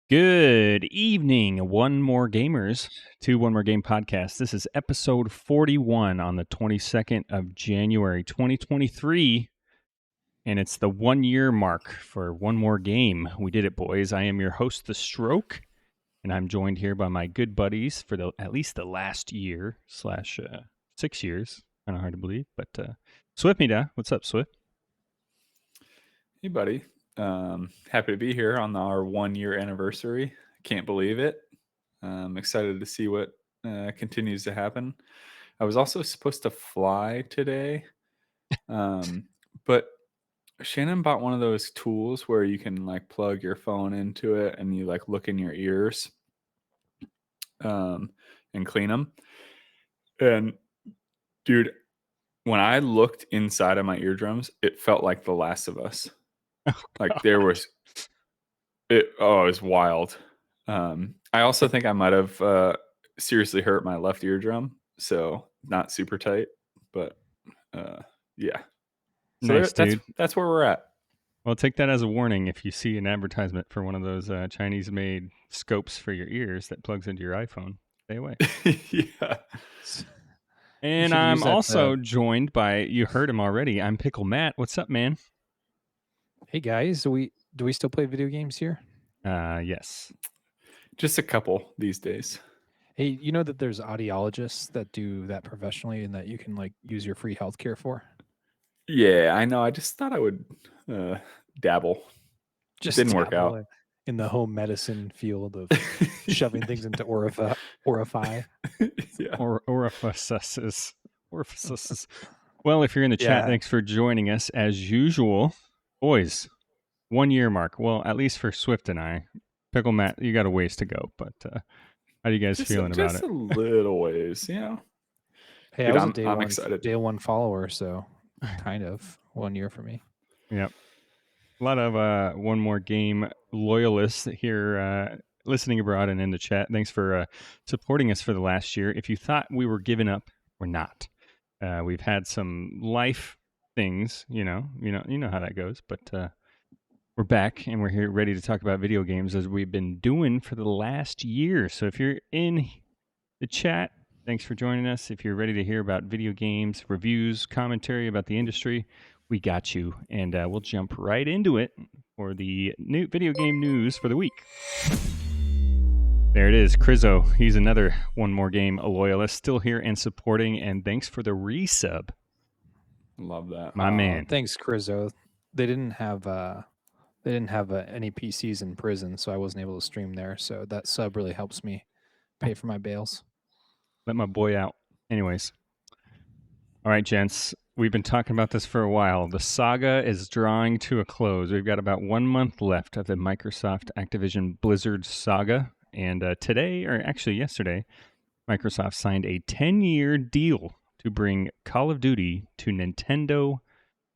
Good evening, One More Gamers, to One More Game podcast. This is episode 41 on the 22nd of January, 2023, and it's the 1 year mark for One More Game. We did it, boys. I am your host, theStroke, and I'm joined here by my good buddies for at least the last year / 6 years. Kind of hard to believe, but Swiftmida, what's up, Swift? Hey, buddy. Happy to be here on our 1 year anniversary. Can't believe it. I'm excited to see what continues to happen. I was also supposed to fly today, but Shannon bought one of those tools where you can like plug your phone into it and you like look in your ears and clean them. And dude, when I looked inside of my eardrums, it felt like The Last of Us. Like there was it was wild. I also think I might have seriously hurt my left eardrum, so not super tight, but yeah. So Nice, dude. that's where we're at. Well, take that as a warning if you see an advertisement for one of those Chinese-made scopes for your ears that plugs into your iPhone. Stay away. Yeah. And I'm also joined by, you heard him already, ImPickleMatt. What's up, man? Hey, guys. Do we still play video games here? Yes. Just a couple these days. Hey, you know that there's audiologists that do that professionally and that you can like use your free healthcare for? Yeah, I know. I just thought I would dabble. Just didn't work out. In the home medicine field of shoving things into orify. Yeah. Orifices. Well, if you're in the chat, thanks for joining us as usual. Boys, 1 year mark. Well, at least for Swift and I. PickleMatt, you got a ways to go, but how are you guys feeling about it? Just a little ways, yeah. Hey, dude, I was a day one follower, so kind of 1 year for me. Yep. A lot of One More Game loyalists here listening abroad and in the chat. Thanks for supporting us for the last year. If you thought we were giving up, we're not. We've had some life things, you know how that goes, but we're back and we're here ready to talk about video games as we've been doing for the last year. So if you're in the chat, thanks for joining us. If you're ready to hear about video games, reviews, commentary about the industry, we got you. And we'll jump right into it for the new video game news for the week. There it is, Crizzo. He's another One More Game loyalist, still here and supporting. And thanks for the resub. Love that, my man. Thanks, Crizzo. They didn't have any PCs in prison, so I wasn't able to stream there. So that sub really helps me pay for my bails. Let my boy out. Anyways. All right, gents. We've been talking about this for a while. The saga is drawing to a close. We've got about 1 month left of the Microsoft Activision Blizzard saga. And today, or actually yesterday, Microsoft signed a 10-year deal to bring Call of Duty to Nintendo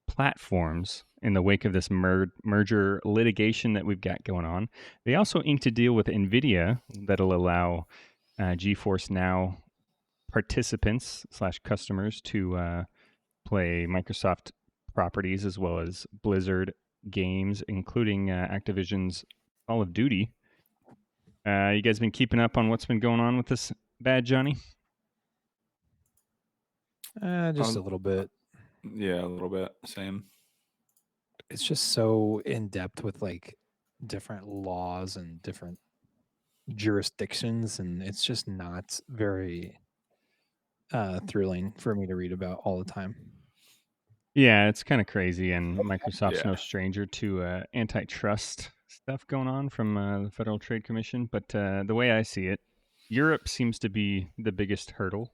platforms in the wake of this merger litigation that we've got going on. They also inked a deal with NVIDIA that'll allow GeForce Now participants / customers to play Microsoft properties as well as Blizzard games, including Activision's Call of Duty. You guys been keeping up on what's been going on with this bad Johnny? Just a little bit. Yeah, a little bit. Same. It's just so in depth with like different laws and different jurisdictions, and it's just not very thrilling for me to read about all the time. Yeah, it's kind of crazy, and Microsoft's no stranger to antitrust stuff going on from the Federal Trade Commission. But the way I see it, Europe seems to be the biggest hurdle,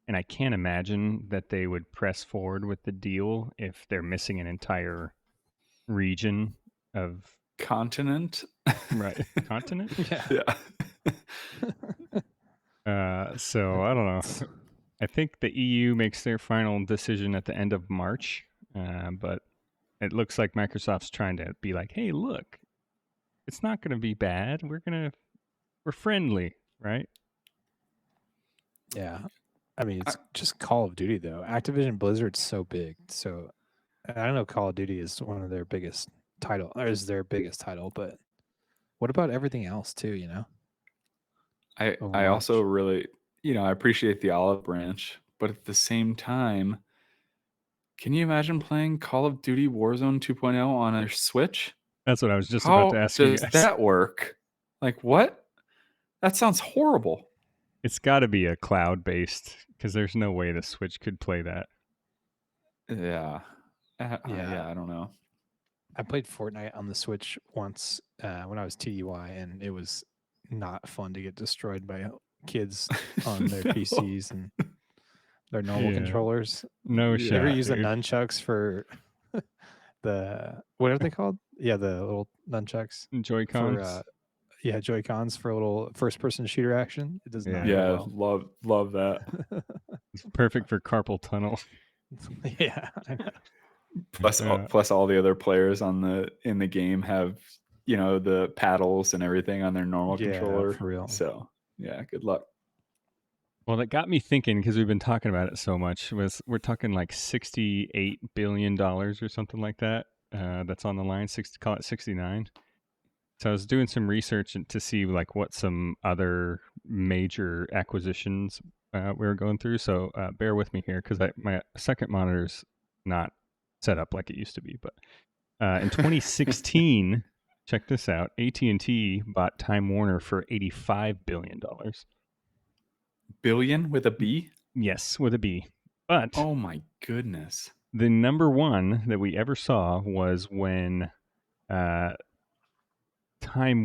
and I can't imagine that they would press forward with the deal if they're missing an entire region of continent. Right, continent. Yeah. So I don't know. I think the EU makes their final decision at the end of March, but it looks like Microsoft's trying to be like, "Hey, look, it's not going to be bad. We're friendly, right?" Yeah, I mean, it's just Call of Duty though. Activision Blizzard's so big, so I don't know. Call of Duty is one of their biggest title, or is their biggest title, but what about everything else too? You know, I also Overwatch. really, I appreciate the olive branch, but at the same time, can you imagine playing Call of Duty Warzone 2.0 on a Switch? That's what I was just about to How ask you does guys. that work? Like what? That sounds horrible. It's got to be a cloud-based, because there's no way the Switch could play that. Yeah. Yeah. I don't know. I played Fortnite on the Switch once when I was TDY, and it was not fun to get destroyed by kids on their No. PCs and their normal Yeah. controllers. No Yeah. You ever shot, use the dude. nunchucks for what are they called? Yeah, the little nunchucks Joy-Cons? for Joy-Cons for a little first-person shooter action. It does not Yeah. go well. Love that. It's perfect for carpal tunnel. Yeah, I know. Plus all the other players in the game have, the paddles and everything on their normal controller. For real. So, yeah, good luck. Well, that got me thinking, because we've been talking about it so much. We're talking like $68 billion or something like that. That's on the line. Call it 69. So I was doing some research to see like what some other major acquisitions we were going through. So bear with me here, because my second monitor's not set up like it used to be. But in 2016, check this out: AT&T bought Time Warner for $85 billion. Billion with a B? Yes, with a B. But Oh my goodness. the number one that we ever saw was when Time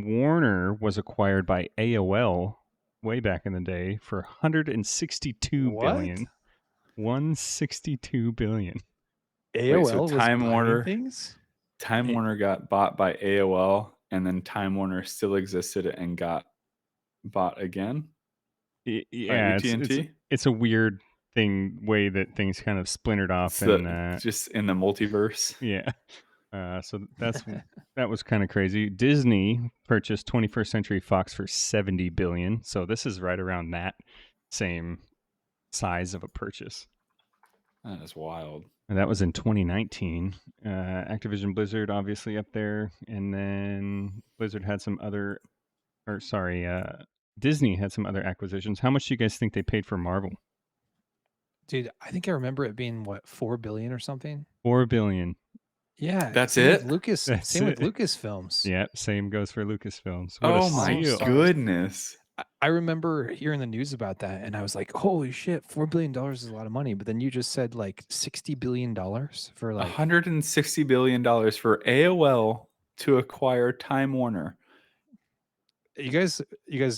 Warner was acquired by AOL way back in the day for 162 billion. 162 billion. AOL was Time buying Warner things. Time Warner got bought by AOL, and then Time Warner still existed and got bought again by Yeah, AT&T. it's a weird way that things kind of splintered off, and just in the multiverse. yeah. So that was kind of crazy. Disney purchased 21st Century Fox for 70 billion. So this is right around that same size of a purchase. That is wild. And that was in 2019. Activision Blizzard obviously up there, and then Blizzard had some other, Disney had some other acquisitions. How much do you guys think they paid for Marvel? Dude, I think I remember it being what, 4 billion or something. 4 billion. Yeah, That's same it. With That's same with it. Lucasfilms. Yeah, same goes for Lucasfilms. What a Oh my steal. goodness. I remember hearing the news about that, and I was like, "Holy shit, $4 billion is a lot of money." But then you just said like $60 billion for like $160 billion for AOL to acquire Time Warner. you guys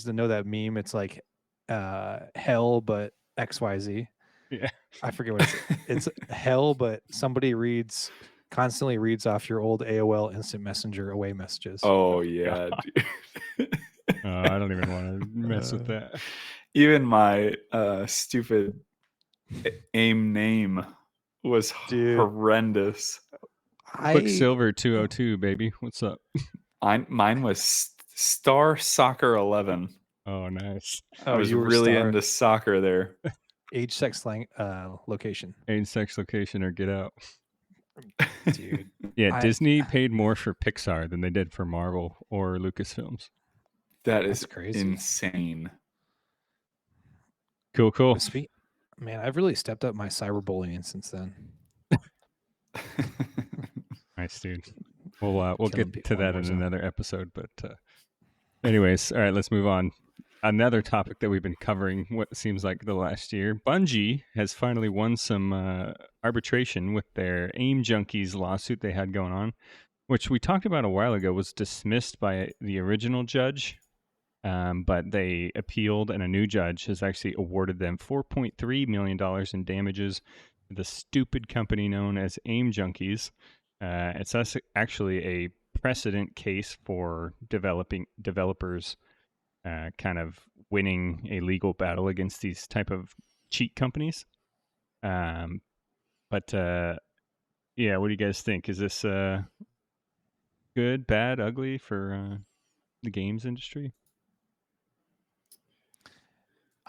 know that meme. It's like hell, but XYZ. Yeah. I forget what it's hell, but somebody constantly reads off your old AOL instant messenger away messages. Oh yeah, dude. I don't even want to mess with that. Even my stupid AIM name was horrendous. Quicksilver 202, baby. What's up? Mine was Star Soccer 11. Oh, nice. I was really into soccer there. Age, sex, location. Age, sex, location, or get out. Dude. Yeah, Disney paid more for Pixar than they did for Marvel or Lucasfilms. That's crazy. Insane. Cool. Man, I've really stepped up my cyberbullying since then. Nice, dude. We'll get to that in another episode. But anyways, all right, let's move on. Another topic that we've been covering what seems like the last year. Bungie has finally won some arbitration with their Aim Junkies lawsuit they had going on, which we talked about a while ago, was dismissed by the original judge. But they appealed, and a new judge has actually awarded them $4.3 million in damages to the stupid company known as Aim Junkies. It's actually a precedent case for developers kind of winning a legal battle against these type of cheat companies. But yeah, what do you guys think? Is this good, bad, ugly for the games industry?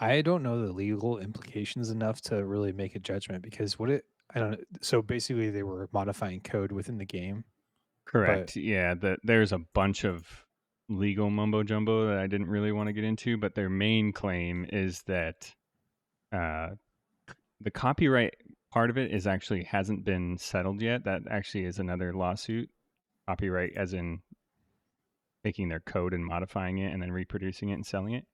I don't know the legal implications enough to really make a judgment, because I don't know. So basically they were modifying code within the game. Correct. Yeah, there's a bunch of legal mumbo jumbo that I didn't really want to get into, but their main claim is that the copyright part of it is actually hasn't been settled yet. That actually is another lawsuit. Copyright as in taking their code and modifying it and then reproducing it and selling it.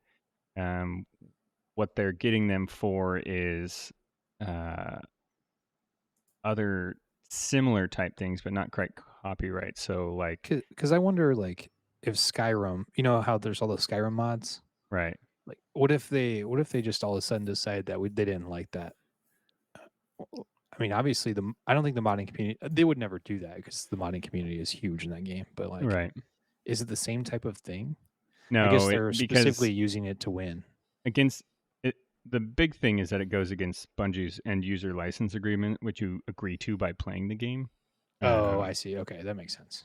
What they're getting them for is other similar type things, but not quite copyright. So like, Because I wonder, like, if Skyrim, you know how there's all the Skyrim mods? right. Like, what if they just all of a sudden decide that they didn't like that? I mean, obviously, I don't think the modding community, they would never do that because the modding community is huge in that game. But like, Right. is it the same type of thing? No, I guess they're because specifically using it to win. against it, the big thing is that it goes against Bungie's end user license agreement, which you agree to by playing the game. Oh, I see. Okay, that makes sense.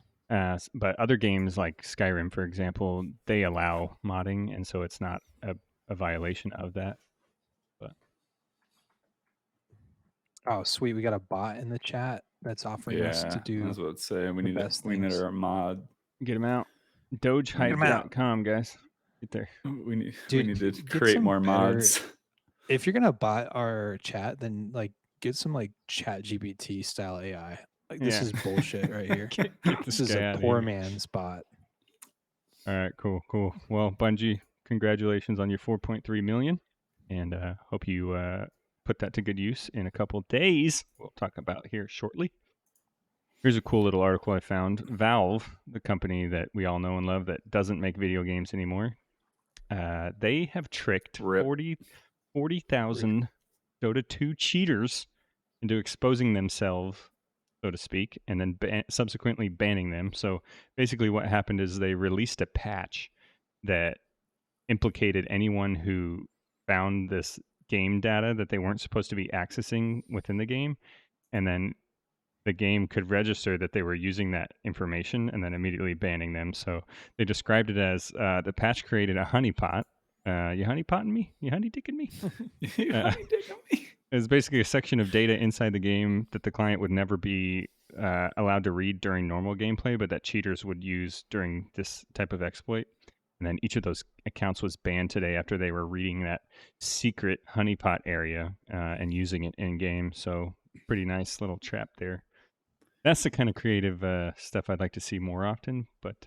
But other games like Skyrim, for example, they allow modding, and so it's not a violation of that. But oh, sweet, we got a bot in the chat that's offering us to I do. was about to say we need best we need things. our mod. get them out. Dogehype.com, guys. Get there. We need Dude, to get create some more better- mods. If you're gonna bot our chat, then like get some like Chat GPT style AI. Like this Yeah. is bullshit right here. Get This this is guy a outta poor here. man's bot. All right, cool. Well, Bungie, congratulations on your 4.3 million, and hope you put that to good use in a couple days. We'll talk about here shortly. Here's a cool little article I found. Valve, the company that we all know and love that doesn't make video games anymore, they have tricked Rip. 40,000 Dota 2 cheaters into exposing themselves, so to speak, and then subsequently banning them. So basically what happened is they released a patch that implicated anyone who found this game data that they weren't supposed to be accessing within the game, and then the game could register that they were using that information and then immediately banning them. So they described it as the patch created a honeypot. You honeypotting me? You honey-dicking me? It's basically a section of data inside the game that the client would never be allowed to read during normal gameplay, but that cheaters would use during this type of exploit. And then each of those accounts was banned today after they were reading that secret honeypot area and using it in game. So pretty nice little trap there. That's the kind of creative stuff I'd like to see more often. But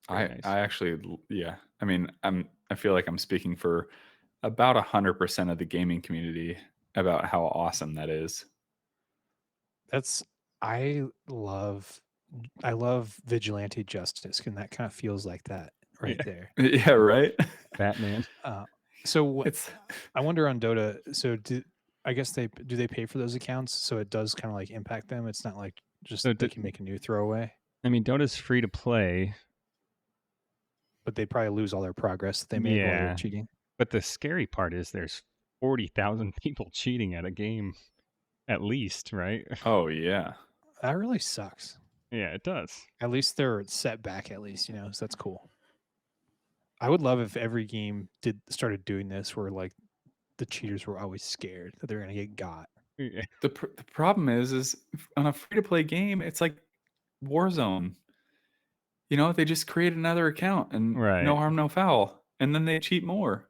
I actually, yeah. I mean, I feel like I'm speaking for about 100% of the gaming community about how awesome that is. I love vigilante justice, and that kind of feels like that right there. Yeah, right. Batman. So I wonder on Dota. So I guess do they pay for those accounts? So it does kind of like impact them. It's not like just So they can make a new throwaway. I mean, Dota's free to play, but they probably lose all their progress that they made while they're cheating. But the scary part is there's 40,000 people cheating at a game, at least, right? Oh yeah, that really sucks. Yeah, it does. At least they're set back. At least, you know, so that's cool. I would love if every game started doing this, where like the cheaters were always scared that they're gonna get got. Yeah. The problem is on a free to play game, it's like Warzone. You know, they just create another account and no harm, no foul, and then they cheat more.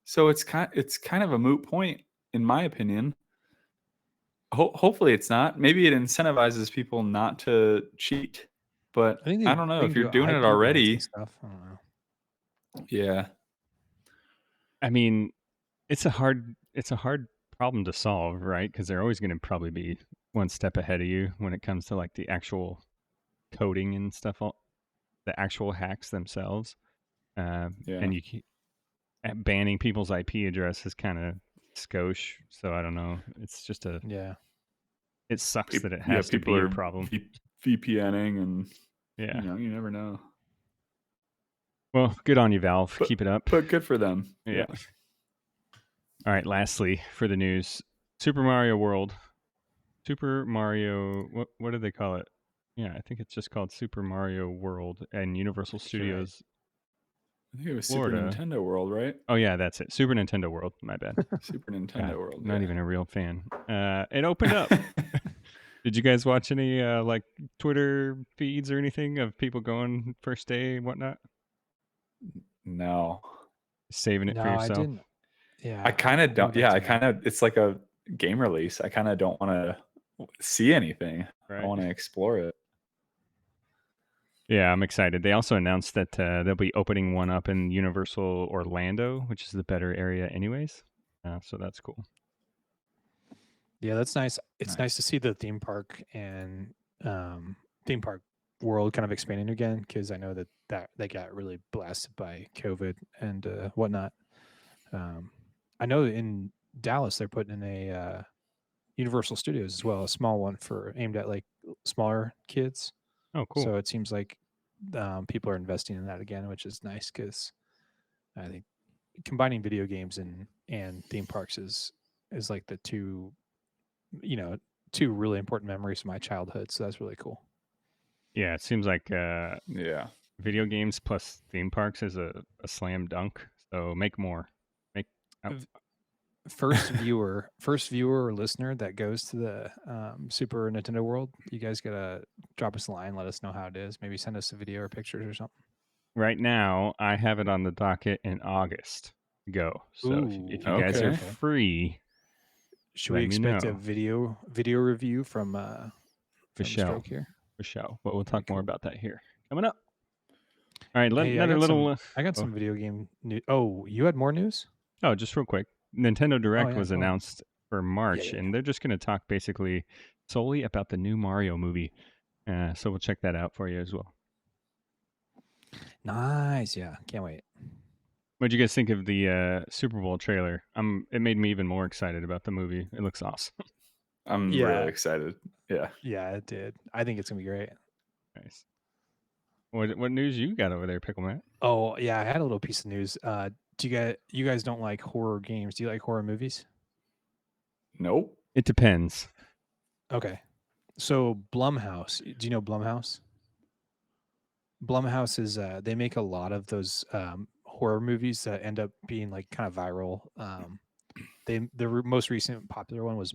So it's kind of a moot point, in my opinion. Hopefully, it's not. Maybe it incentivizes people not to cheat, but I don't know if you're doing it already. Stuff. I don't know. Yeah, I mean, it's a hard problem to solve, right? Because they're always going to probably be one step ahead of you when it comes to like the actual coding and stuff, the actual hacks themselves. And banning people's IP address is kind of skosh. So I don't know. It's just it sucks that it has to be a problem. VPNing and you never know. Well, good on you, Valve. Keep it up. But good for them. Yeah. All right. Lastly, for the news, Super Mario World. Super Mario. What do they call it? Yeah, I think it's just called Super Mario World and Universal Studios. I think it was Florida. Super Nintendo World, right? Oh yeah, that's it. Super Nintendo World. My bad. Super Nintendo World. Not even a real fan. It opened up. Did you guys watch any like Twitter feeds or anything of people going first day and whatnot? No, Saving it No, for I yourself. didn't. Yeah, I kind of would don't. like Yeah, to I know. kind of. It's like a game release. I kind of don't want to see anything. I Right. want to explore it. Yeah, I'm excited. They also announced that they'll be opening one up in Universal Orlando, which is the better area, anyways. So that's cool. Yeah, that's nice. It's nice Nice. to see the theme park and theme park world kind of expanding again, because I know that they got really blasted by COVID and whatnot. I know in Dallas they're putting in a Universal Studios as well, a small one for aimed at like smaller kids. Oh, cool. So it seems like people are investing in that again, which is nice because I think combining video games and theme parks is like the two really important memories of my childhood. So that's really cool. Yeah, it seems like Yeah. video games plus theme parks is a slam dunk. So make more. Make First viewer or listener that goes to the Super Nintendo World, you guys gotta drop us a line, let us know how it is. Maybe send us a video or pictures or something. right now, I have it on the docket in August. Go. So if you guys are Okay. free, Should let we me expect a know. video review from For the show. Stroke here? For show. But we'll talk Okay, more cool. about that here. Coming up. All right, Hey, another little. I got some video game news. Oh, you had more news? Oh, just real quick. Nintendo Direct yeah, was go ahead. announced for March, Yeah. and they're just going to talk basically solely about the new Mario movie. So we'll check that out for you as well. Nice. Yeah, can't wait. What'd you guys think of the Super Bowl trailer? It made me even more excited about the movie. It looks awesome. I'm really excited. Yeah. Yeah, it did. I think it's gonna be great. Nice. What news you got over there, PickleMatt? Oh yeah, I had a little piece of news. Do you guys don't like horror games? Do you like horror movies? Nope. It depends. Okay, so Blumhouse. Do you know Blumhouse? Blumhouse is they make a lot of those horror movies that end up being like kind of viral. Most recent popular one was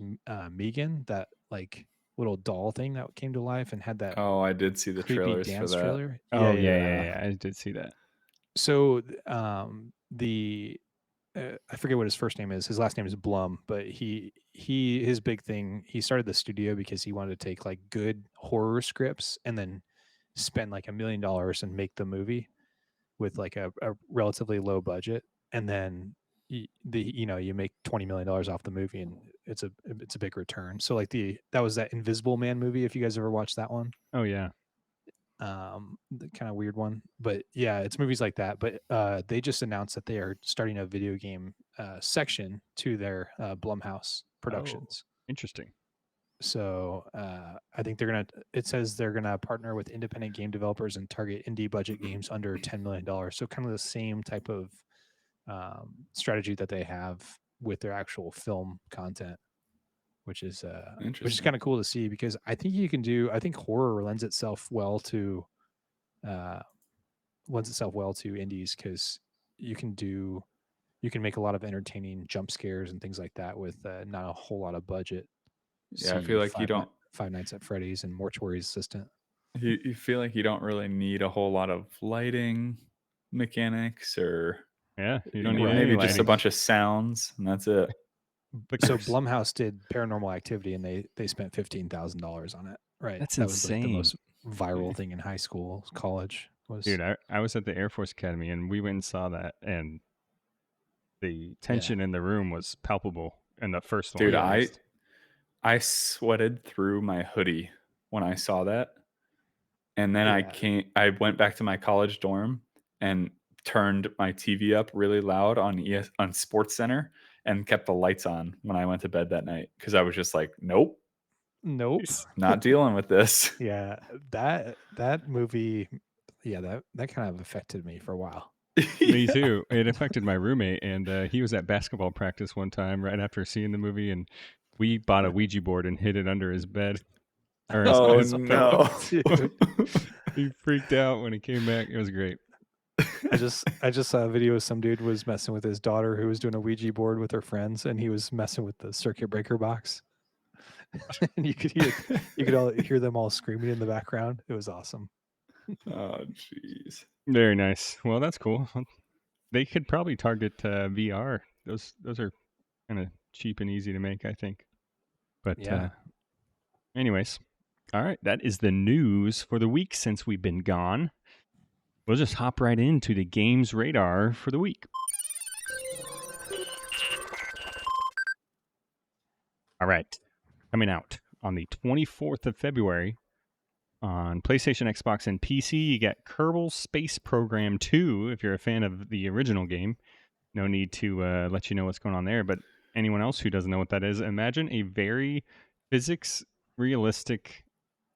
Megan, that like little doll thing that came to life and had that Oh, I did see the creepy trailers for dance that. trailer. Oh yeah. I did see that. So the I forget what his first name is. His last name is Blum, but his big thing, he started the studio because he wanted to take like good horror scripts and then spend like $1 million and make the movie with like a relatively low budget, and then you make $20 million off the movie and it's a big return. So like that was that Invisible Man movie, if you guys ever watched that one. Oh yeah. The kind of weird one, but yeah, it's movies like that. But they just announced that they are starting a video game section to their Blumhouse productions. Oh, interesting. So I think it says they're gonna partner with independent game developers and target indie budget games under $10 million. So kind of the same type of strategy that they have with their actual film content, which is kind of cool to see, because I think horror lends itself well to indies, because you can make a lot of entertaining jump scares and things like that with not a whole lot of budget. Yeah, I feel like you don't. Five Nights at Freddy's and Mortuary Assistant. You feel like you don't really need a whole lot of lighting mechanics, or Yeah, you don't need maybe any just a lighting. bunch of sounds and that's it. So Blumhouse did Paranormal Activity and they spent $15,000 on it. Right, That's that was like the insane. most viral thing in high school, college. Dude, I was at the Air Force Academy and we went and saw that, and the tension in the room was palpable in the first one. Dude, I sweated through my hoodie when I saw that. And then I went back to my college dorm and turned my TV up really loud on Sports Center and kept the lights on when I went to bed that night, because I was just like, nope, not dealing with this. Yeah, that movie, yeah, that kind of affected me for a while. Me too. It affected my roommate, and he was at basketball practice one time right after seeing the movie, and we bought a Ouija board and hid it under his bed. Oh no! He freaked out when he came back. It was great. I just saw a video of some dude was messing with his daughter who was doing a Ouija board with her friends, and he was messing with the circuit breaker box. And you could all hear them all screaming in the background. It was awesome. Oh jeez. Very nice. Well, that's cool. They could probably target VR. Those are kind of cheap and easy to make, I think. But Yeah. anyways, all right, that is the news for the week since we've been gone. We'll just hop right into the games radar for the week. All right, coming out on the 24th of February on PlayStation, Xbox, and PC, you get Kerbal Space Program 2. If you're a fan of the original game, no need to let you know what's going on there. But anyone else who doesn't know what that is, imagine a very physics realistic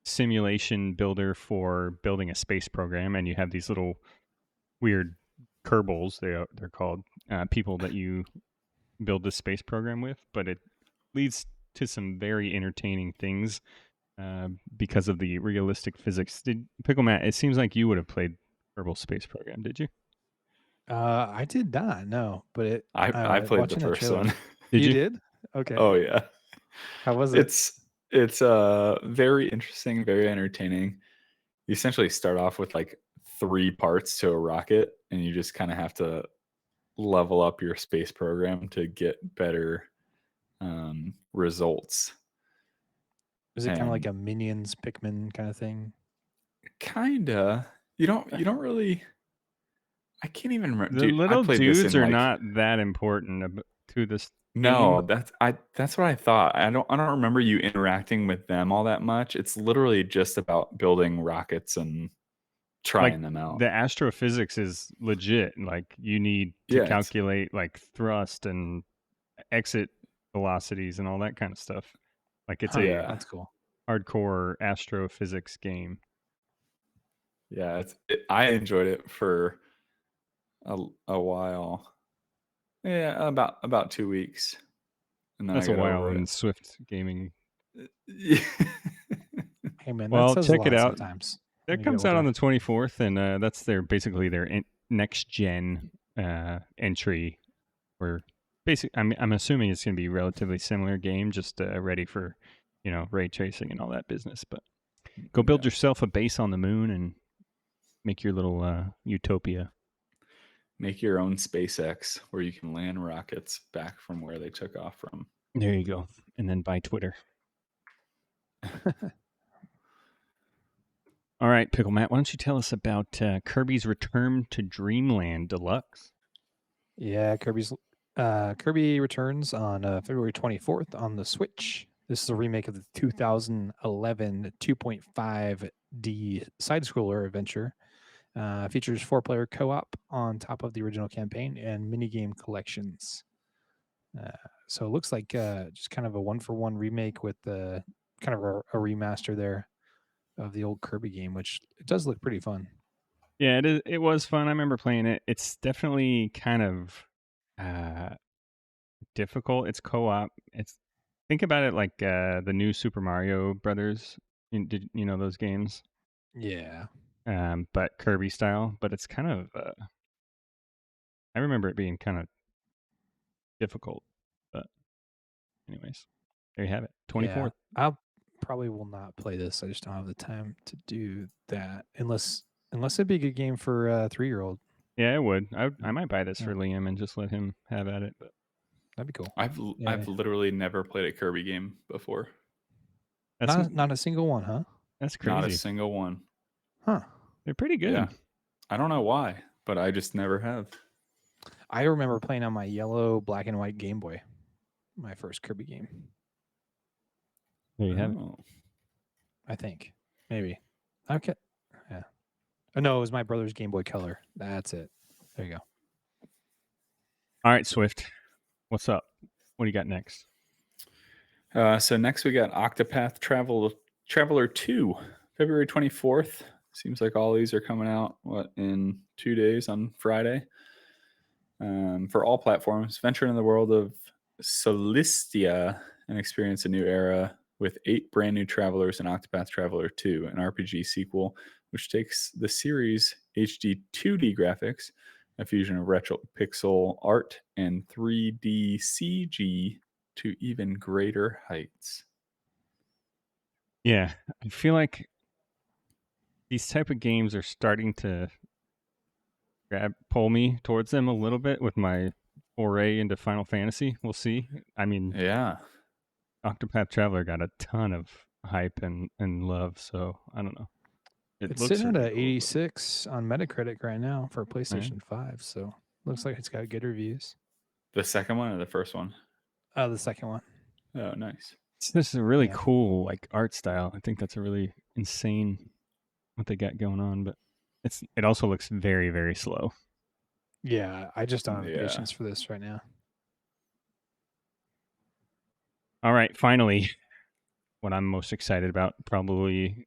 simulation builder for building a space program, and you have these little weird Kerbals, they're called, people that you build this space program with, but it leads to some very entertaining things because of the realistic physics. Did PickleMatt? It seems like you would have played Kerbal Space Program. Did you? I did not know, but I played the watching first trailer. one. Did You you? did? Okay. Oh yeah. How was it? It's very interesting, very entertaining. You essentially start off with like 3 parts to a rocket, and you just kind of have to level up your space program to get better results. Is it kind of like And a Minions Pikmin kind of thing? kinda, you don't really. I can't even remember. The Dude, I little played this in dudes are like not that important to this no, game. that's what I thought. I don't remember you interacting with them all that much. It's literally just about building rockets and Like trying them out. the astrophysics is legit. Like you need to Yeah, it's calculate like thrust and exit velocities and all that kind of stuff. Like it's Huh, a yeah. that's cool. hardcore astrophysics game. Yeah, I enjoyed it for a while. Yeah, about 2 weeks, and then I That's a got while over in it. Swift gaming. Yeah. Hey man, that Well, says a check it lot out. sometimes when That you get comes out on older. the 24th, and that's basically their next gen entry. Where I'm assuming it's going to be a relatively similar game, just ready for ray tracing and all that business. But go build Yeah. yourself a base on the moon and make your little utopia. Make your own SpaceX where you can land rockets back from where they took off from. There you go, and then buy Twitter. All right, PickleMatt, why don't you tell us about Kirby's Return to Dreamland Deluxe? Yeah, Kirby returns on February 24th on the Switch. This is a remake of the 2011 2.5D side-scroller adventure. Features 4-player co-op on top of the original campaign and minigame collections. So it looks like just kind of a one-for-one remake with kind of a remaster there of the old Kirby game, which it does look pretty fun. Yeah, it was fun. I remember playing it. It's definitely kind of difficult. It's co-op. Think about it like the new Super Mario Brothers. Did you know those games? Yeah. But Kirby style. But it's kind of. I remember it being kind of difficult. But anyways, there you have it. 24th. Yeah. I probably will not play this. I just don't have the time to do that unless it'd be a good game for a 3-year-old. Yeah, it would. I might buy this Yeah. for Liam and just let him have at it. But That'd be cool. I've literally never played a Kirby game before. that's Not a single one, huh? that's Not a crazy. single one. Huh. They're pretty good. Yeah. I don't know why, but I just never have. I remember playing on my yellow, black and white Game Boy, my first Kirby game. There you have it. Oh. I think. Maybe. Okay. Yeah. Oh, no, it was my brother's Game Boy Color. That's it. There you go. All right, Swift. What's up? What do you got next? So next we got Octopath Traveler 2, February 24th. Seems like all these are coming out in 2 days on Friday. For all platforms, venture into the world of Solistia and experience a new era with 8 brand new travelers in Octopath Traveler 2, an RPG sequel which takes the series' HD 2D graphics, a fusion of retro pixel art and 3D CG to even greater heights. Yeah, I feel like these type of games are starting to pull me towards them a little bit with my foray into Final Fantasy. We'll see. I mean, Yeah. Octopath Traveler got a ton of hype and love, so I don't know. It It's looks sitting at really a cool, but- 86 on Metacritic right now for PlayStation 5, so looks like it's got good reviews. The second one or the first one? The second one. Oh, nice. This is a really Yeah. cool like art style. I think that's a really insane what they got going on, but it also looks very, very slow. Yeah, I just don't have Yeah. patience for this right now. All right, finally, what I'm most excited about, probably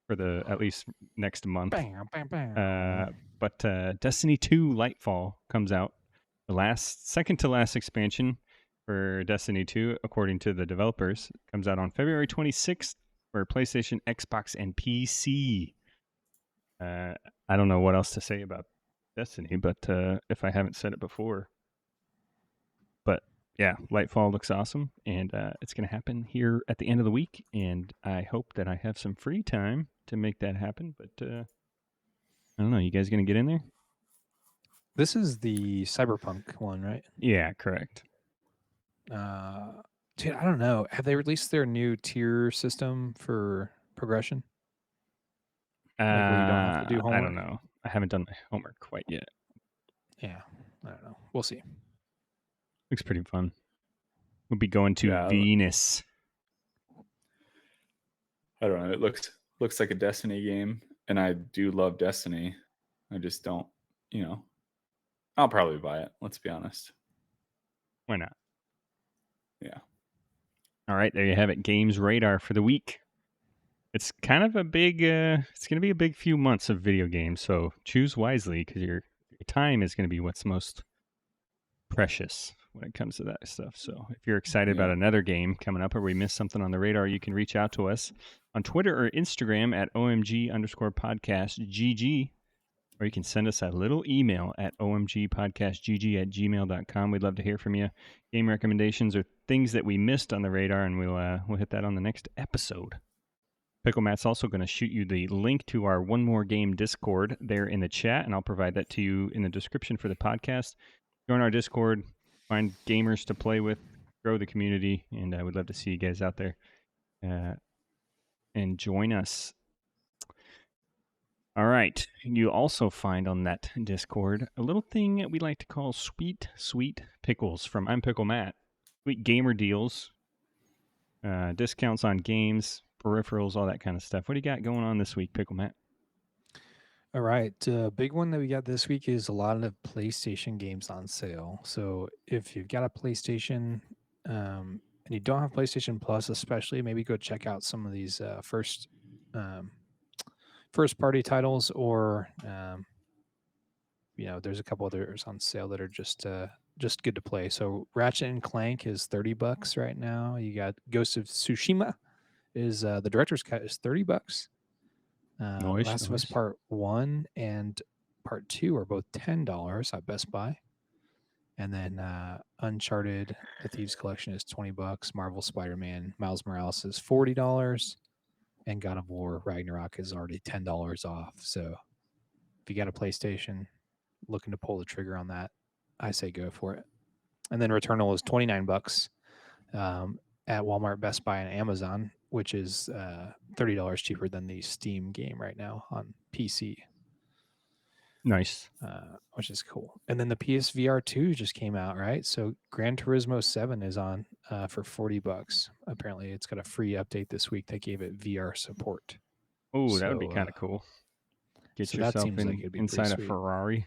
for the at least next month. Bam, bam, bam. But Destiny 2 Lightfall comes out, the second to last expansion for Destiny 2, according to the developers, comes out on February 26th for PlayStation, Xbox, and PC. I don't know what else to say about Destiny, but if I haven't said it before. But yeah, Lightfall looks awesome, and it's going to happen here at the end of the week, and I hope that I have some free time to make that happen, but I don't know. You guys going to get in there? This is the Cyberpunk one, right? Yeah, correct. Dude, I don't know. Have they released their new tier system for progression? Like where you don't have to do I homework? don't know. I haven't done my homework quite yet. Yeah, I don't know. We'll see. Looks pretty fun. We'll be going to Yeah. Venus. I don't know. It looks like a Destiny game, and I do love Destiny. I just don't, I'll probably buy it. Let's be honest. Why not? Yeah. All right, there you have it. Games Radar for the week. It's kind of a big. It's going to be a big few months of video games, so choose wisely because your time is going to be what's most precious when it comes to that stuff. So if you're excited about Yeah. another game coming up or we missed something on the radar, you can reach out to us on Twitter or Instagram at OMG_podcastGG, or you can send us a little email at omgpodcastgg@gmail.com. We'd love to hear from you. Game recommendations or things that we missed on the radar, and we'll hit that on the next episode. PickleMatt's also going to shoot you the link to our OneMoreGame Discord there in the chat, and I'll provide that to you in the description for the podcast. Join our Discord, find gamers to play with, grow the community, and I would love to see you guys out there and join us. All right. You also find on that Discord a little thing that we like to call sweet, sweet pickles from ImPickleMatt. Sweet gamer deals, discounts on games, peripherals, all that kind of stuff. What do you got going on this week, PickleMatt? All right. Big one that we got this week is a lot of PlayStation games on sale. So if you've got a PlayStation and you don't have PlayStation Plus, especially, maybe go check out some of these first party titles, or there's a couple others on sale that are just good to play. So Ratchet and Clank is $30 right now. You got Ghost of Tsushima is the director's cut is $30. Last of Us Part 1 and Part 2 are both $10 at Best Buy. And then Uncharted, The Thieves Collection is $20. Marvel Spider-Man, Miles Morales is $40. And God of War Ragnarok is already $10 off. So if you got a PlayStation looking to pull the trigger on that, I say go for it. And then Returnal is $29 at Walmart, Best Buy, and Amazon, which is $30 cheaper than the Steam game right now on PC. Nice. Which is cool. And then the PSVR 2 just came out, right? So Gran Turismo 7 is on for $40. Apparently, it's got a free update this week that gave it VR support. Oh, that would be kind of cool. Get so that yourself seems like it'd be inside a pretty sweet. Ferrari.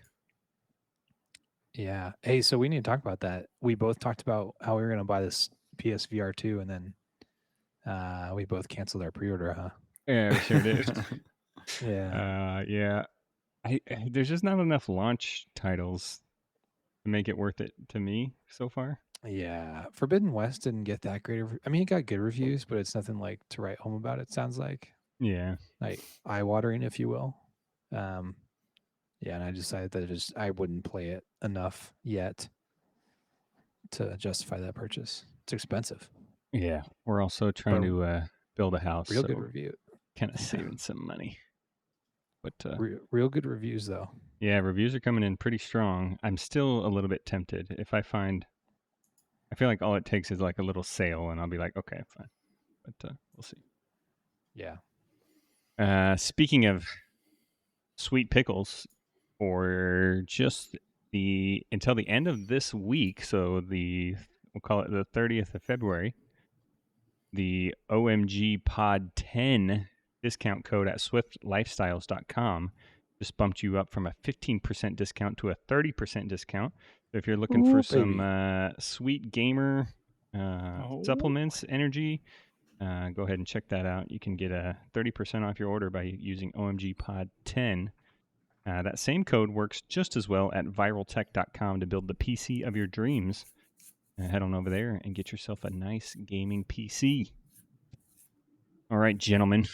Yeah. Hey, so we need to talk about that. We both talked about how we were going to buy this PSVR 2, and then we both canceled our pre-order, huh? Yeah, we sure did. Yeah. Yeah. There's just not enough launch titles to make it worth it to me so far. Yeah. Forbidden West didn't get that great. I mean, it got good reviews, but it's nothing like to write home about, it sounds like. Yeah. Like eye-watering, if you will. Yeah, and I decided that I wouldn't play it enough yet to justify that purchase. It's expensive. Yeah. We're also trying to build a house. Real good review. Kind of saving some money. But real good reviews, though. Yeah, reviews are coming in pretty strong. I'm still a little bit tempted. I feel like all it takes is like a little sale, and I'll be like, okay, fine. But we'll see. Yeah. Speaking of sweet pickles, for just until the end of this week, so we'll call it the 30th of February, the OMG Pod 10 discount code at swiftlifestyles.com just bumped you up from a 15% discount to a 30% discount. So if you're looking for some sweet gamer supplements, energy, go ahead and check that out. You can get a 30% off your order by using OMG Pod 10. That same code works just as well at viraltech.com to build the PC of your dreams. Head on over there and get yourself a nice gaming PC. All right, gentlemen,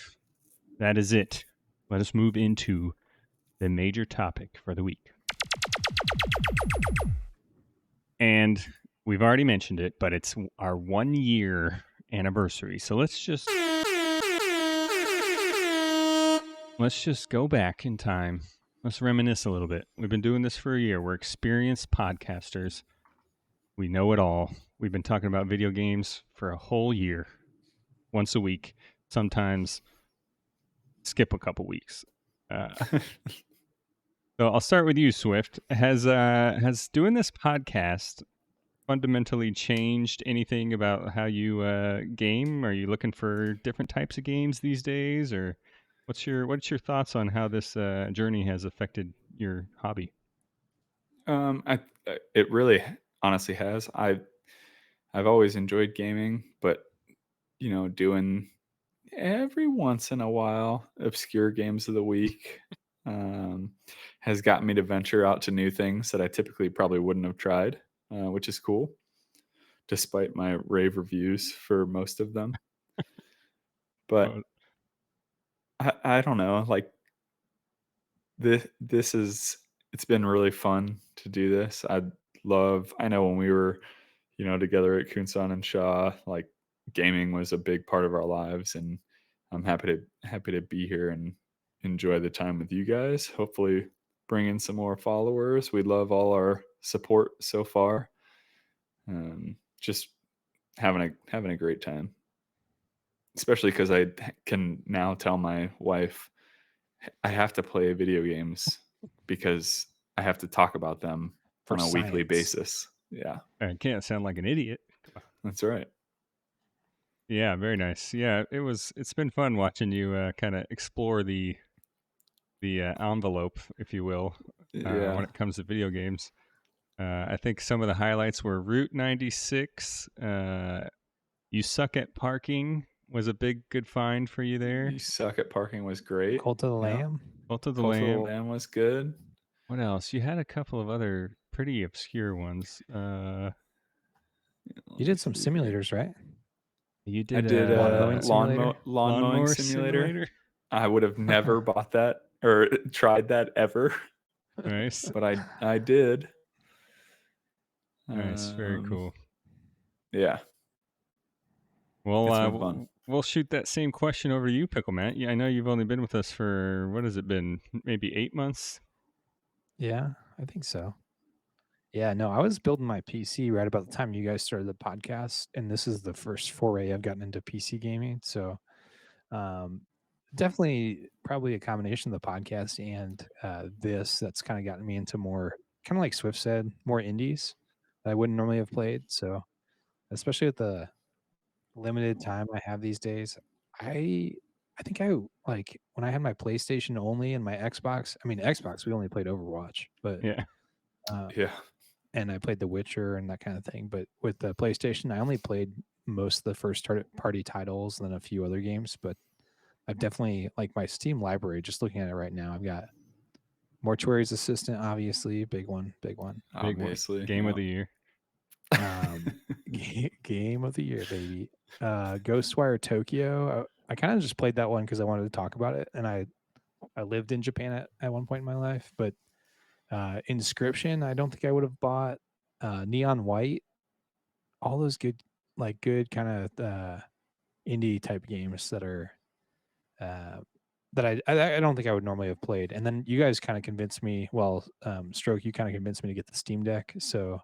that is it. Let us move into the major topic for the week. And we've already mentioned it, but it's our 1 year anniversary. So let's just go back in time. Let's reminisce a little bit. We've been doing this for a year. We're experienced podcasters. We know it all. We've been talking about video games for a whole year, once a week, sometimes skip a couple weeks. So I'll start with you, Swift. Has doing this podcast fundamentally changed anything about how you game? Are you looking for different types of games these days, or what's your thoughts on how this journey has affected your hobby? It really honestly has. I've always enjoyed gaming, but doing every once in a while obscure games of the week has gotten me to venture out to new things that I typically probably wouldn't have tried, which is cool, despite my rave reviews for most of them. But I don't know, like this is it's been really fun to do this. I know when we were together at Kunsan and Shaw, like gaming was a big part of our lives, and I'm happy to be here and enjoy the time with you guys. Hopefully, bring in some more followers. We love all our support so far. Just having a great time, especially because I can now tell my wife I have to play video games because I have to talk about them For on a weekly science. basis. Yeah, I can't sound like an idiot. that's right. Yeah, very nice. Yeah, it's been fun watching you kind of explore the envelope, if you will, Yeah. when it comes to video games. I think some of the highlights were Route 96. You Suck at Parking was a good find for you there. You Suck at Parking was great. Cult of the Yeah. Lamb. Cult of the Cult of the Lamb. Lamb was good. What else? You had a couple of other pretty obscure ones. You did some simulators, right? You I did did Lawn mowing simulator? lawn mowing simulator. I would have never bought that or tried that ever, Nice. but I did. Nice. Very cool. Yeah. Well, It's been fun. we'll shoot that same question over to you, PickleMatt. Yeah, I know you've only been with us for, what has it been? Maybe 8 months? Yeah, I think so. Yeah, no, I was building my PC right about the time you guys started the podcast, and this is the first foray I've gotten into PC gaming. So, definitely, probably a combination of the podcast and this that's kind of gotten me into more, kind of like Swift said, more indies that I wouldn't normally have played. So, especially with the limited time I have these days, I I think I like when I had my PlayStation only and my Xbox. I mean, Xbox we only played Overwatch, but Yeah. Yeah. and I played The Witcher and that kind of thing. But with the PlayStation, I only played most of the first party titles and then a few other games. But I've definitely like my Steam library. Just looking at it right now, I've got Mortuary's Assistant, obviously, big one. Big one. Obviously. Game of the year. Game of the year, baby. Ghostwire Tokyo. I kind of just played that one because I wanted to talk about it, and I lived in Japan at one point in my life. But Inscription, I don't think I would have bought. Neon White, all those good kind of indie type games that are that I don't think I would normally have played. And then you guys kind of convinced me. Well, Stroke, you kind of convinced me to get the Steam Deck. So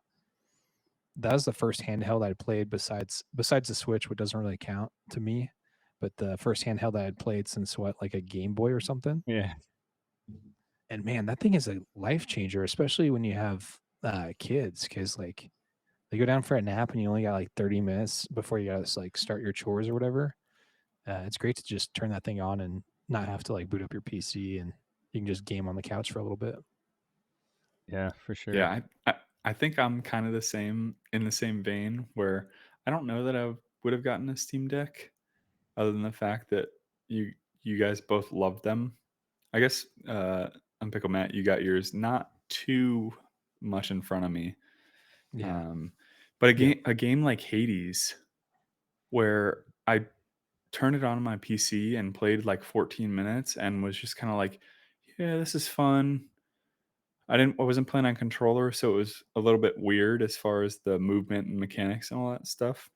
that was the first handheld I played besides the Switch, which doesn't really count to me. But the first handheld I had played since like a Game Boy or something. Yeah. And man, that thing is a life changer, especially when you have kids, because like they go down for a nap and you only got like 30 minutes before you gotta like start your chores or whatever. It's great to just turn that thing on and not have to like boot up your PC, and you can just game on the couch for a little bit. Yeah, for sure. Yeah, I think I'm kind of in the same vein where I don't know that I would have gotten a Steam Deck other than the fact that you guys both love them. I guess ImPickleMatt, you got yours not too much in front of me. Yeah. But a game like Hades, where I turned it on my PC and played like 14 minutes and was just kind of like, yeah, this is fun. I wasn't playing on controller, so it was a little bit weird as far as the movement and mechanics and all that stuff.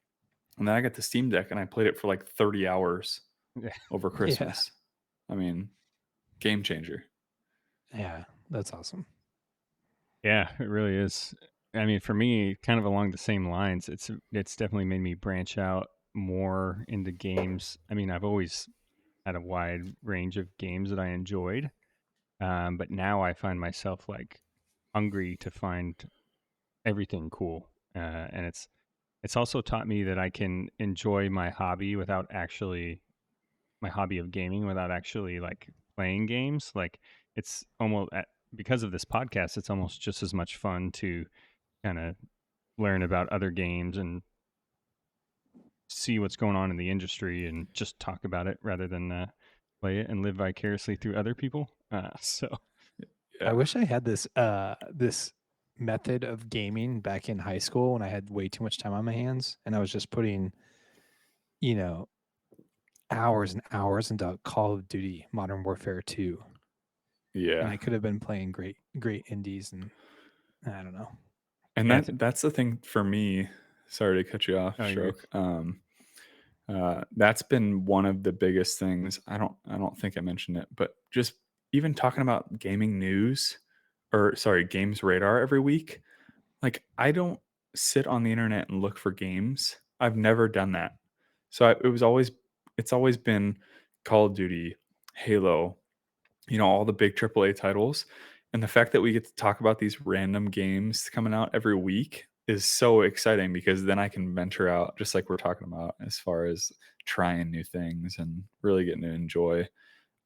And then I got the Steam Deck and I played it for like 30 hours Yeah. over Christmas. I mean, game changer. Yeah, that's awesome. Yeah, it really is. I mean, for me, kind of along the same lines, it's definitely made me branch out more into games. I mean, I've always had a wide range of games that I enjoyed, but now I find myself like hungry to find everything cool, and it's also taught me that I can enjoy my hobby without actually my hobby of gaming without actually like playing games. Like it's almost because of this podcast, it's almost just as much fun to kind of learn about other games and see what's going on in the industry and just talk about it rather than play it and live vicariously through other people. So I wish I had this method of gaming back in high school when I had way too much time on my hands and I was just putting, you know, hours and hours into Call of Duty Modern Warfare 2. And Yeah. I could have been playing great indies, and I don't know. And Yeah, that's the thing for me. Sorry to cut you off, oh, you're good. Stroke. That's been one of the biggest things. I don't think I mentioned it, but just even talking about gaming news or sorry, games radar every week. Like I don't sit on the internet and look for games. I've never done that. So it's always been Call of Duty, Halo, all the big AAA titles. And the fact that we get to talk about these random games coming out every week is so exciting because then I can venture out just like we're talking about as far as trying new things and really getting to enjoy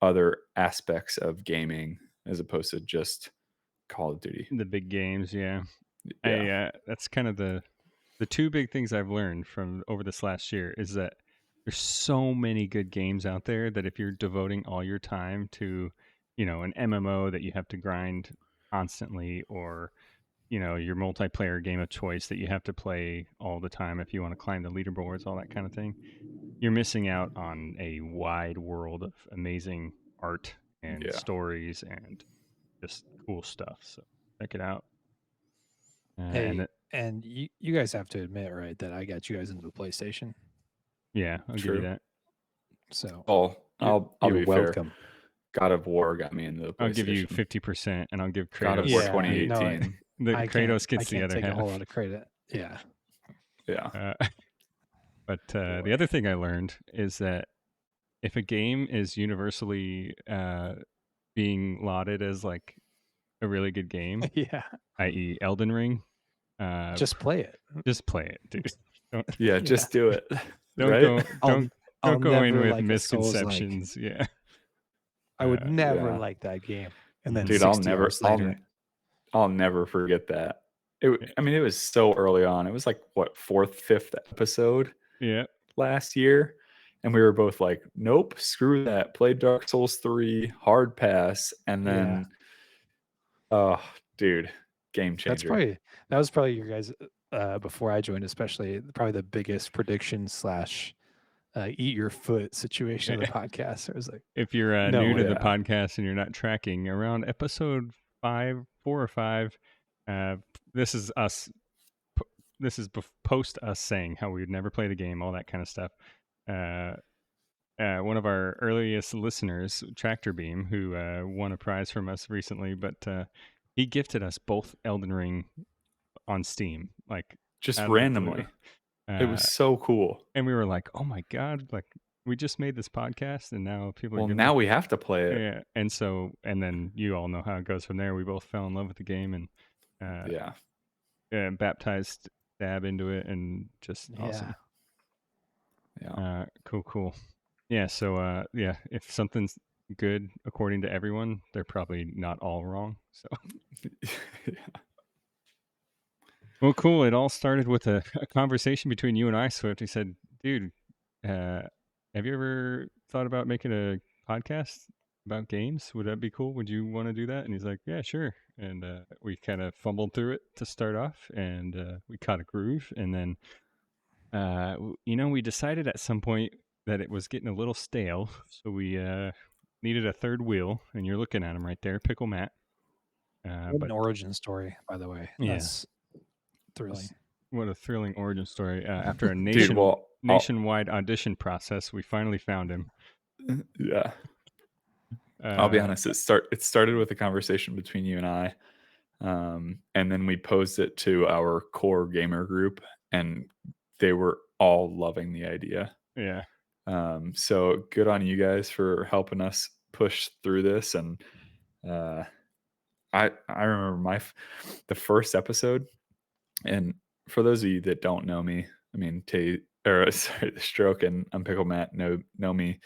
other aspects of gaming as opposed to just Call of Duty. The big games, yeah. Yeah. That's kind of the two big things I've learned from over this last year is that there's so many good games out there that if you're devoting all your time to, an MMO that you have to grind constantly or, your multiplayer game of choice that you have to play all the time if you want to climb the leaderboards, all that kind of thing, you're missing out on a wide world of amazing art and Yeah. stories and just cool stuff. So check it out. Hey, and you guys have to admit, right, that I got you guys into the PlayStation. Yeah, I'll give you True. that. So I'll you're be welcome. fair. God of War got me into the PlayStation. I'll give you 50%, and I'll give Kratos. God of War 2018. Kratos gets I the can't other take half. a whole lot of credit. Yeah. Yeah. But the other thing I learned is that if a game is universally being lauded as like a really good game, Yeah. i.e., Elden Ring, Just play it. Just play it, dude. Just do it. Don't right? go. I'll Don't go in never with like a Souls like. misconceptions. Yeah. I would never Yeah. like that game. And then Dude, 60 hours later. I'll never forget that. I mean, it was so early on. It was like what, 4th, 5th episode Yeah. last year. And we were both like, nope, screw that. Play Dark Souls 3, hard pass. And then, oh, dude, game changer. That was probably your guys before I joined, especially probably the biggest prediction / eat your foot situation of the podcast. It was like, if you're no new way. to the podcast and you're not tracking, around episode 4 or 5, this is us. This is post us saying how we would never play the game, all that kind of stuff. one of our earliest listeners, Tractor Beam, who won a prize from us recently, but he gifted us both Elden Ring on Steam, like Just out of the blue. randomly. It was so cool. And we were like, "Oh my god! Like we just made this podcast, and now people are Well, giving now us-" we have to play it. Yeah, and then you all know how it goes from there. We both fell in love with the game and baptized Dab into it, and just awesome. Yeah. Cool. Yeah. So if something's good according to everyone, they're probably not all wrong. So. Well, cool. It all started with a conversation between you and I, Swift. He said, "Dude, have you ever thought about making a podcast about games? Would that be cool? Would you want to do that?" And he's like, "Yeah, sure." And we kind of fumbled through it to start off, and we caught a groove. And then, we decided at some point that it was getting a little stale, so we needed a third wheel. And you're looking at him right there, PickleMatt. What an origin story, by the way. Yeah. That's thrilling. What a thrilling origin story. After a Dude, nationwide audition process, we finally found him. Yeah. I'll be honest, it started with a conversation between you and I. And then we posed it to our core gamer group, and they were all loving the idea. Yeah. So good on you guys for helping us push through this. And I remember the first episode. And for those of you that don't know me, I mean, theStroke and ImPickleMatt know me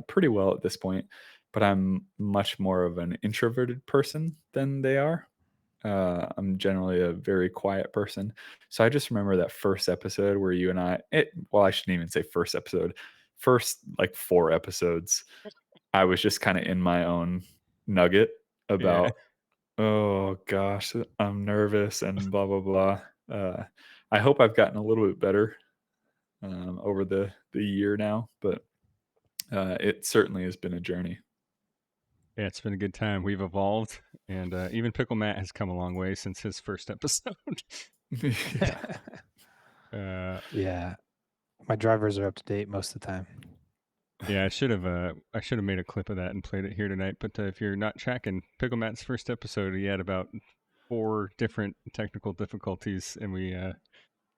pretty well at this point, but I'm much more of an introverted person than they are. I'm generally a very quiet person. So I just remember that first episode where you and I shouldn't even say first episode. First, like 4 episodes, I was just kind of in my own nugget about, oh gosh, I'm nervous and blah, blah, blah. I hope I've gotten a little bit better over the year now, but it certainly has been a journey. Yeah, it's been a good time. We've evolved, and even PickleMatt has come a long way since his first episode. Yeah, my drivers are up to date most of the time. Yeah, I should have made a clip of that and played it here tonight. But if you're not tracking PickleMatt's first episode, he had about 4 different technical difficulties, and we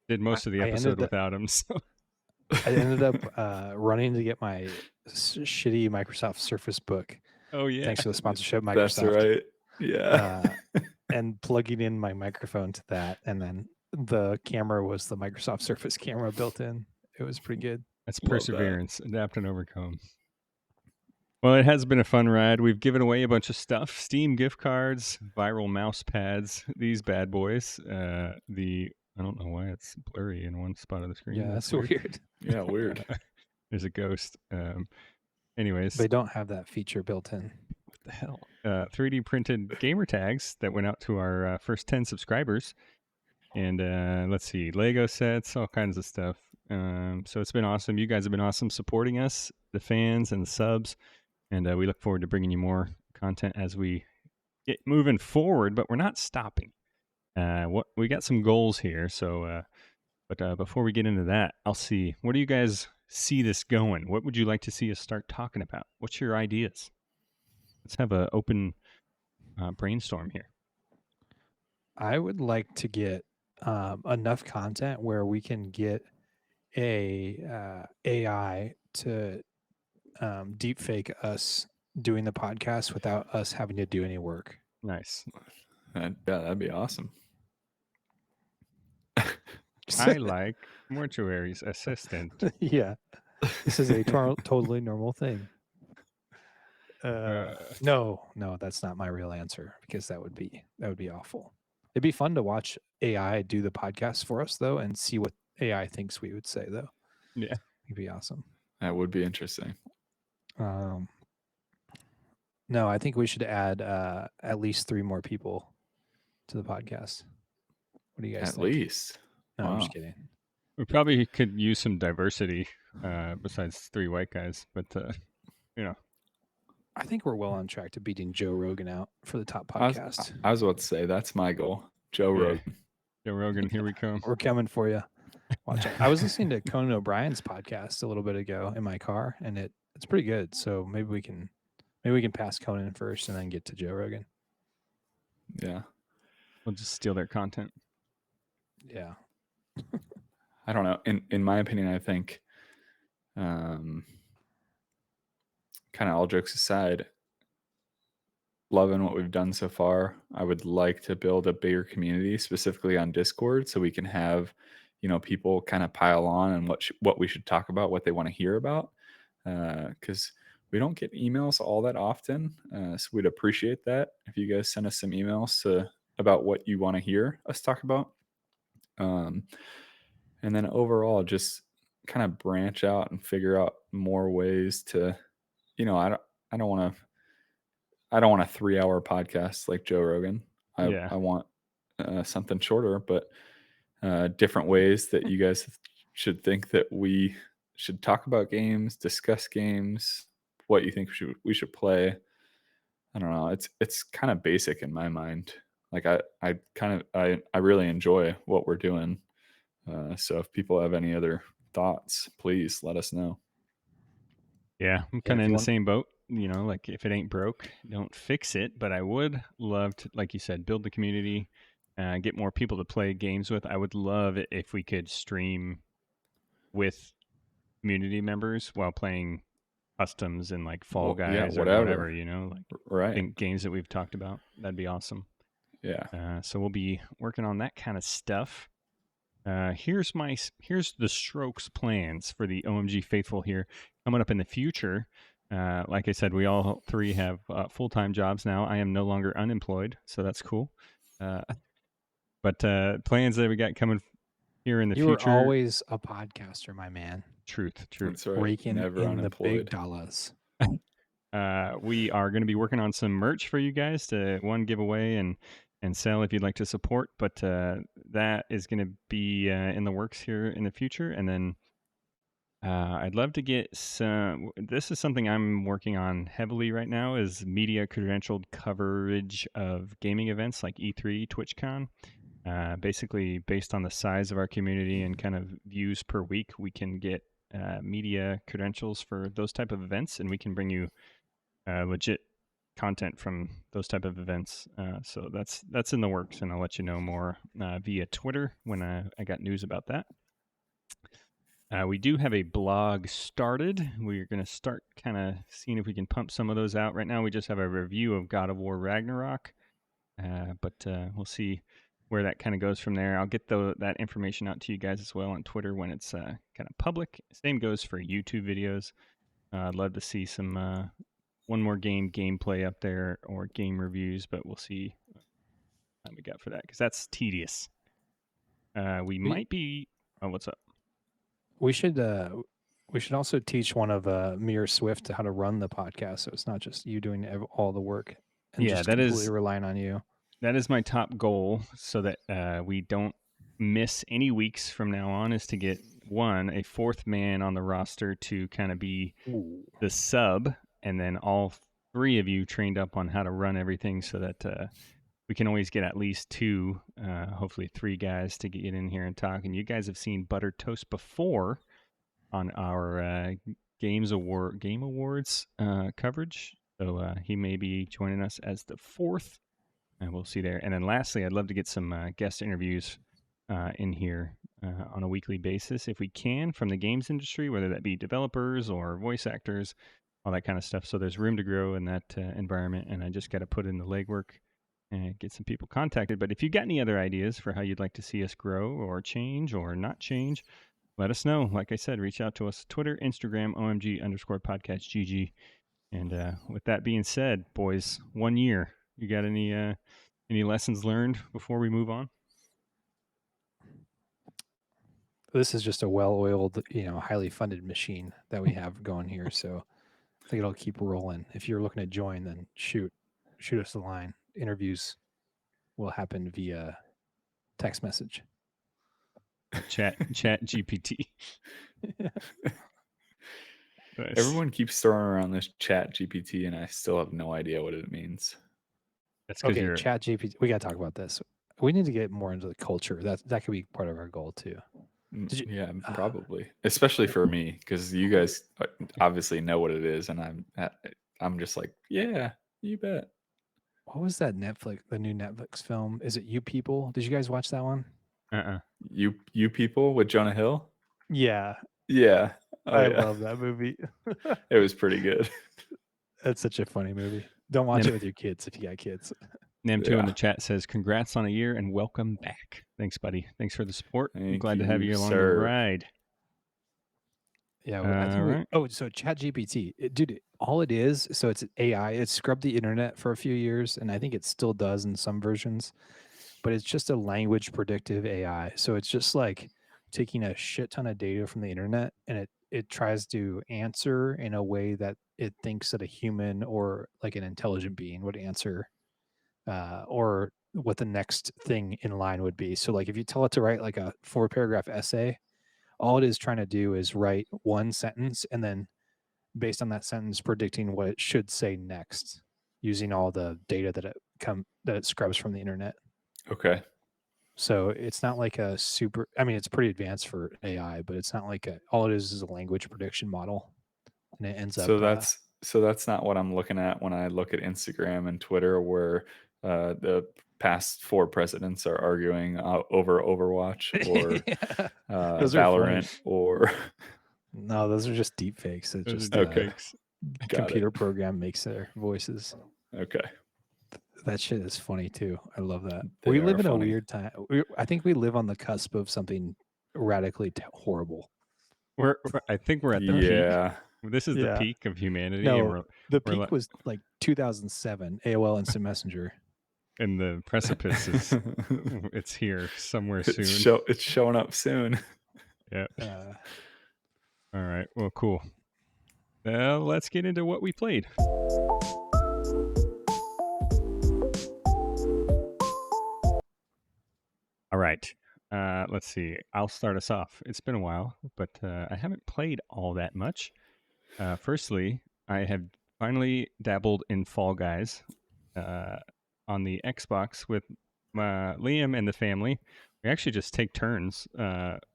did most of the episode without him. So I ended up running to get my shitty Microsoft Surface Book. Oh yeah, thanks for the sponsorship, Microsoft. That's right. Yeah, and plugging in my microphone to that, and then the camera was the Microsoft Surface camera built in. It was pretty good. That's perseverance, adapt and overcome. Well, it has been a fun ride. We've given away a bunch of stuff: Steam gift cards, viral mouse pads, these bad boys. I don't know why it's blurry in one spot of the screen. Yeah, that's weird. Yeah, weird. There's a ghost. Anyways, they don't have that feature built in. What the hell? 3D printed gamer tags that went out to our first 10 subscribers. And let's see, Lego sets, all kinds of stuff. So it's been awesome. You guys have been awesome supporting us, the fans and the subs. And we look forward to bringing you more content as we get moving forward, but we're not stopping. We got some goals here. So, but before we get into that, I'll see, what do you guys see this going? What would you like to see us start talking about? What's your ideas? Let's have an open brainstorm here. I would like to get enough content where we can get a AI to deep fake us doing the podcast without us having to do any work. Nice. That'd be awesome. I like mortuary's assistant. Yeah, this is a totally normal thing. No, that's not my real answer, because that would be awful. It'd be fun to watch AI do the podcast for us, though, and see what AI thinks we would say, though. Yeah, it'd be awesome. That would be interesting. No, I think we should add at least 3 more people to the podcast. What do you guys think? At least. No, wow. I'm just kidding. We probably could use some diversity besides 3 white guys, but I think we're well on track to beating Joe Rogan out for the top podcast. I was about to say, that's my goal. Joe Rogan. Joe Rogan, here we come. We're coming for you. Watch out. I was listening to Conan O'Brien's podcast a little bit ago in my car, and it's pretty good. So maybe we can pass Conan first and then get to Joe Rogan. Yeah. We'll just steal their content. Yeah. I don't know. In my opinion, I think, kind of all jokes aside, loving what we've done so far. I would like to build a bigger community, specifically on Discord, so we can have, people kind of pile on and what we should talk about, what they want to hear about, because we don't get emails all that often. So we'd appreciate that if you guys send us some emails about what you want to hear us talk about. And then overall, just kind of branch out and figure out more ways to, I don't want to. I don't want a 3-hour podcast like Joe Rogan. Yeah. I want something shorter, but different ways that you guys should think that we should talk about games, discuss games, what you think we should play. I don't know. It's kind of basic in my mind. Like I really enjoy what we're doing. So if people have any other thoughts, please let us know. Yeah, I'm Yeah, kind of if in you the want, same boat. Like if it ain't broke, don't fix it. But I would love to, like you said, build the community, get more people to play games with. I would love it if we could stream with community members while playing customs and like Fall Yeah, Guys or whatever, whatever. like Right. games that we've talked about. That'd be awesome. Yeah. So we'll be working on that kind of stuff. Here's the Strokes plans for the OMG faithful here coming up in the future. Like I said, we all three have full-time jobs now. I am no longer unemployed, so that's cool. But plans that we got coming here in the you were future. always a podcaster, my man. Truth. That's right. Raking Never in the big unemployed. dollars. We are going to be working on some merch for you guys to give away and sell if you'd like to support. But that is going to be in the works here in the future. And then I'd love to get some. This is something I'm working on heavily right now: is media credentialed coverage of gaming events like E3, TwitchCon. Basically, based on the size of our community and kind of views per week, we can get media credentials for those type of events, and we can bring you legit content from those type of events. So that's in the works, and I'll let you know more via Twitter when I got news about that. We do have a blog started. We're going to start kind of seeing if we can pump some of those out. Right now, we just have a review of God of War Ragnarok, but we'll see where that kind of goes from there. I'll get that information out to you guys as well on Twitter when it's kind of public. Same goes for YouTube videos. I'd love to see some OneMoreGame gameplay up there or game reviews, but we'll see what we got for that because that's tedious. We might be. Oh, what's up? We should also teach one of me or Swift how to run the podcast, so it's not just you doing all the work and Yeah, just that completely is relying on you. That is my top goal, so that we don't miss any weeks from now on. Is to get a fourth man on the roster to kind of be the sub, and then all three of you trained up on how to run everything, so that we can always get at least two, hopefully three guys to get in here and talk. And you guys have seen Butter Toast before on our Game Awards coverage, so he may be joining us as the fourth. And we'll see there. And then lastly, I'd love to get some guest interviews in here on a weekly basis if we can from the games industry, whether that be developers or voice actors, all that kind of stuff. So there's room to grow in that environment. And I just got to put in the legwork and get some people contacted. But if you got any other ideas for how you'd like to see us grow or change or not change, let us know. Like I said, reach out to us Twitter, Instagram, OMG_podcast GG. And with that being said, boys, 1 year. You got any lessons learned before we move on? This is just a well-oiled, highly funded machine that we have going here. So I think it'll keep rolling. If you're looking to join, then shoot us a line. Interviews will happen via text message. Chat GPT. Nice. Everyone keeps throwing around this Chat GPT, and I still have no idea what it means. That's because Okay, you're Chat GPT. We got to talk about this. We need to get more into the culture. That could be part of our goal too. Yeah, probably, especially for me, because you guys obviously know what it is, and I'm just like, yeah, you bet. What was that the new Netflix film? Is it You People? Did you guys watch that one? You people with Jonah Hill? Yeah. Yeah. Oh, I yeah. love that movie. It was pretty good. That's such a funny movie. Don't watch it with your kids if you got kids. Nam2 in the chat says, congrats on a year and welcome back. Thanks, buddy. Thanks for the support. I'm glad to have you along the ride. Yeah, I think so ChatGPT, dude, all it is, so it's AI. It scrubbed the internet for a few years, and I think it still does in some versions, but it's just a language predictive AI. So it's just like taking a shit ton of data from the internet, and it tries to answer in a way that it thinks that a human or like an intelligent being would answer, or what the next thing in line would be. So like if you tell it to write like a 4-paragraph essay, all it is trying to do is write one sentence and then based on that sentence predicting what it should say next using all the data that it scrubs from the internet. Okay. So it's not like a super, I mean, it's pretty advanced for AI, but it's not like all it is a language prediction model. And it ends up. So that's not what I'm looking at when I look at Instagram and Twitter, where the past 4 presidents are arguing over Overwatch or Valorant or. No, those are just deep fakes. It's just okay. A computer program makes their voices. Okay. That shit is funny too. I love that. We live in a weird time. I think we live on the cusp of something radically horrible. I think we're at the peak. This is the peak of humanity. No, and the peak was like 2007, AOL Instant Messenger. And the precipice is it's here somewhere soon. It's showing up soon. Yeah. All right. Well, cool. Let's get into what we played. All right. Let's see. I'll start us off. It's been a while, but I haven't played all that much. Firstly, I have finally dabbled in Fall Guys on the Xbox with Liam and the family. We actually just take turns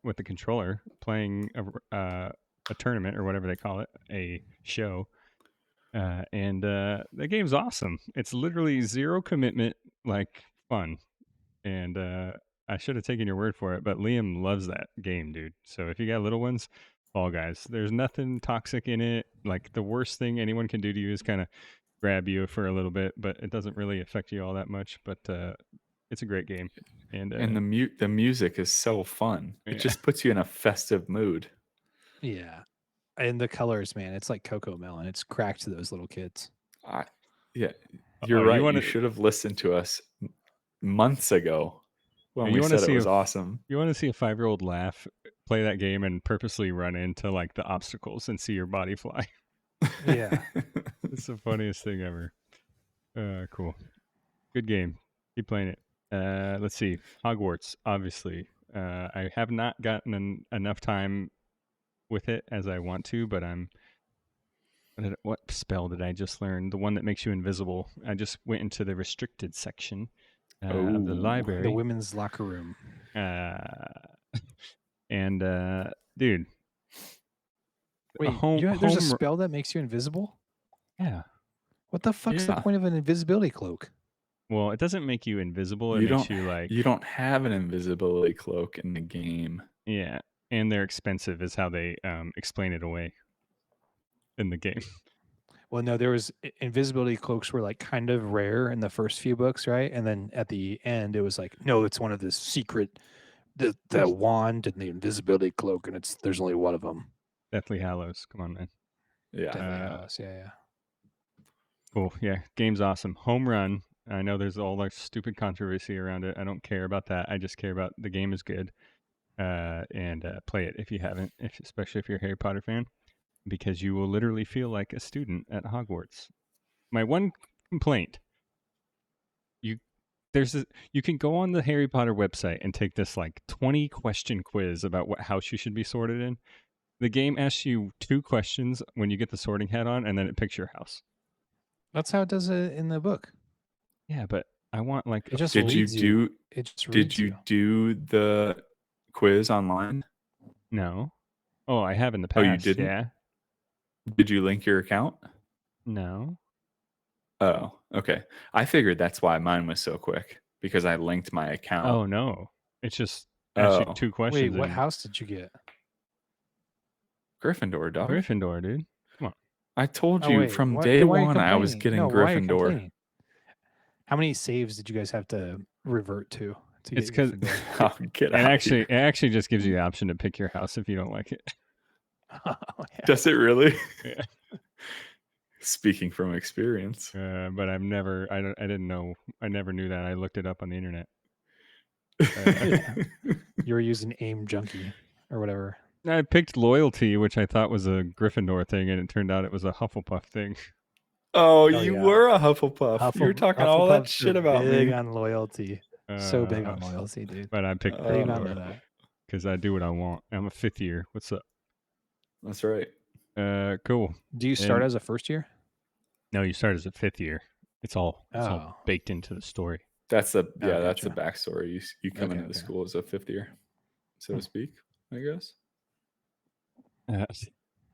with the controller playing a tournament or whatever they call it, a show. And the game's awesome. It's literally zero commitment, like fun. And I should have taken your word for it, but Liam loves that game, dude. So if you got little ones, Fall Guys, there's nothing toxic in it. Like the worst thing anyone can do to you is kind of grab you for a little bit, but it doesn't really affect you all that much. But it's a great game. And the music is so fun. It just puts you in a festive mood. Yeah. And the colors, man, it's like Cocoa Melon. It's cracked to those little kids. Yeah, you're right. You should have listened to us months ago when we said it was awesome. You want to see a 5-year-old laugh, play that game, and purposely run into like the obstacles and see your body fly. Yeah. It's the funniest thing ever. Cool. Good game. Keep playing it. Let's see. Hogwarts, obviously. I have not gotten enough time with it as I want to, but what spell did I just learn? The one that makes you invisible. I just went into the restricted section of the library. The women's locker room. And dude. Wait, there's a spell that makes you invisible? Yeah. What the fuck's the point of an invisibility cloak? Well, it doesn't make you invisible. It makes you like... You don't have an invisibility cloak in the game. Yeah. And they're expensive is how they explain it away in the game. Well, no, there was invisibility cloaks were like kind of rare in the first few books, right? And then at the end, it was like, no, it's one of the secret, the wand and the invisibility cloak, and there's only one of them. Deathly Hallows. Come on, man. Yeah. Deathly Hallows. Yeah. Cool. Yeah. Game's awesome. Home run. I know there's all like stupid controversy around it. I don't care about that. I just care about the game is good. And play it if you haven't, especially if you're a Harry Potter fan, because you will literally feel like a student at Hogwarts. My one complaint, you can go on the Harry Potter website and take this like 20 question quiz about what house you should be sorted in. The game asks you 2 questions when you get the sorting hat on, and then it picks your house. That's how it does it in the book. Yeah, but I want like... It just did you do the quiz online? No. Oh, I have in the Oh, you past. didn't? Yeah. Did you link your account? No. Oh, okay. I figured that's why mine was so quick, because I linked my account. Oh no. It's just ask you Oh, 2 questions. Wait, what and house did you get? Gryffindor, dog. Gryffindor, dude. Come on. I told Oh, you wait, from what- day then why are you one I was complaining? getting No, why are you Gryffindor. complaining? How many saves did you guys have to revert to get It's 'cause Gryffindor? Oh, get It out actually here. it actually just gives you the option to pick your house if you don't like it. Oh, yeah. Does it really? Yeah. Speaking from experience. But I didn't know. I never knew that. I looked it up on the internet. You were using Aim Junkie or whatever. I picked loyalty, which I thought was a Gryffindor thing, and it turned out it was a Hufflepuff thing. Oh, Oh, you yeah. were a Hufflepuff. You were talking all that Hufflepuffs shit are about big me. on loyalty. So big on loyalty, dude. But I picked How do you not know Gryffindor that? because I do what I want. I'm a 5th year. What's up? That's right. Cool. Do you start And- as a first year? No, you start as a 5th year. It's all Oh. baked into the story. That's the that's the gotcha. backstory. You come Okay, into the okay. school as a 5th year, so to speak, I guess.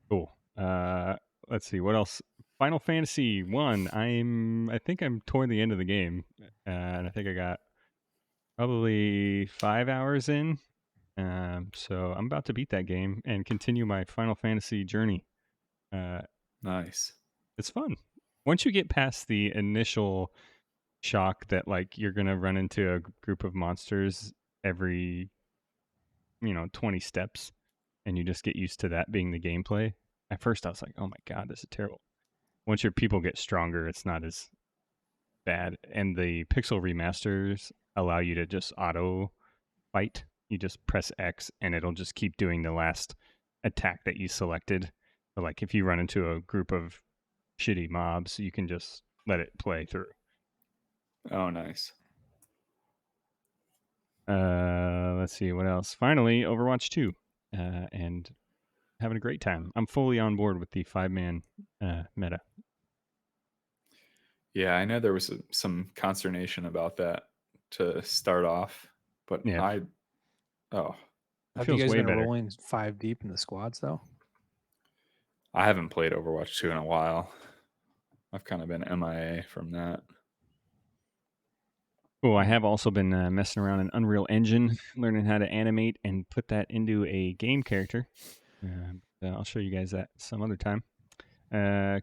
Cool. Let's see what else. Final Fantasy 1. I think I'm toward the end of the game, and I think I got probably 5 hours in. So I'm about to beat that game and continue my Final Fantasy journey. Nice. It's fun. Once you get past the initial shock that like you're gonna run into a group of monsters every 20 steps, and you just get used to that being the gameplay. At first I was like, oh my god, this is terrible. Once your people get stronger, it's not as bad, and the pixel remasters allow you to just auto fight. You just press X and it'll just keep doing the last attack that you selected. So like if you run into a group of shitty mobs, you can just let it play through. Oh, nice. Let's see what else. Finally, Overwatch 2, and having a great time. I'm fully on board with the 5-man meta. Yeah, I know there was some consternation about that to start off, but Yeah. Have feels you guys way been better. rolling 5 deep in the squads though? I haven't played Overwatch 2 in a while. I've kind of been MIA from that. Oh, I have also been messing around in Unreal Engine, learning how to animate and put that into a game character. I'll show you guys that some other time.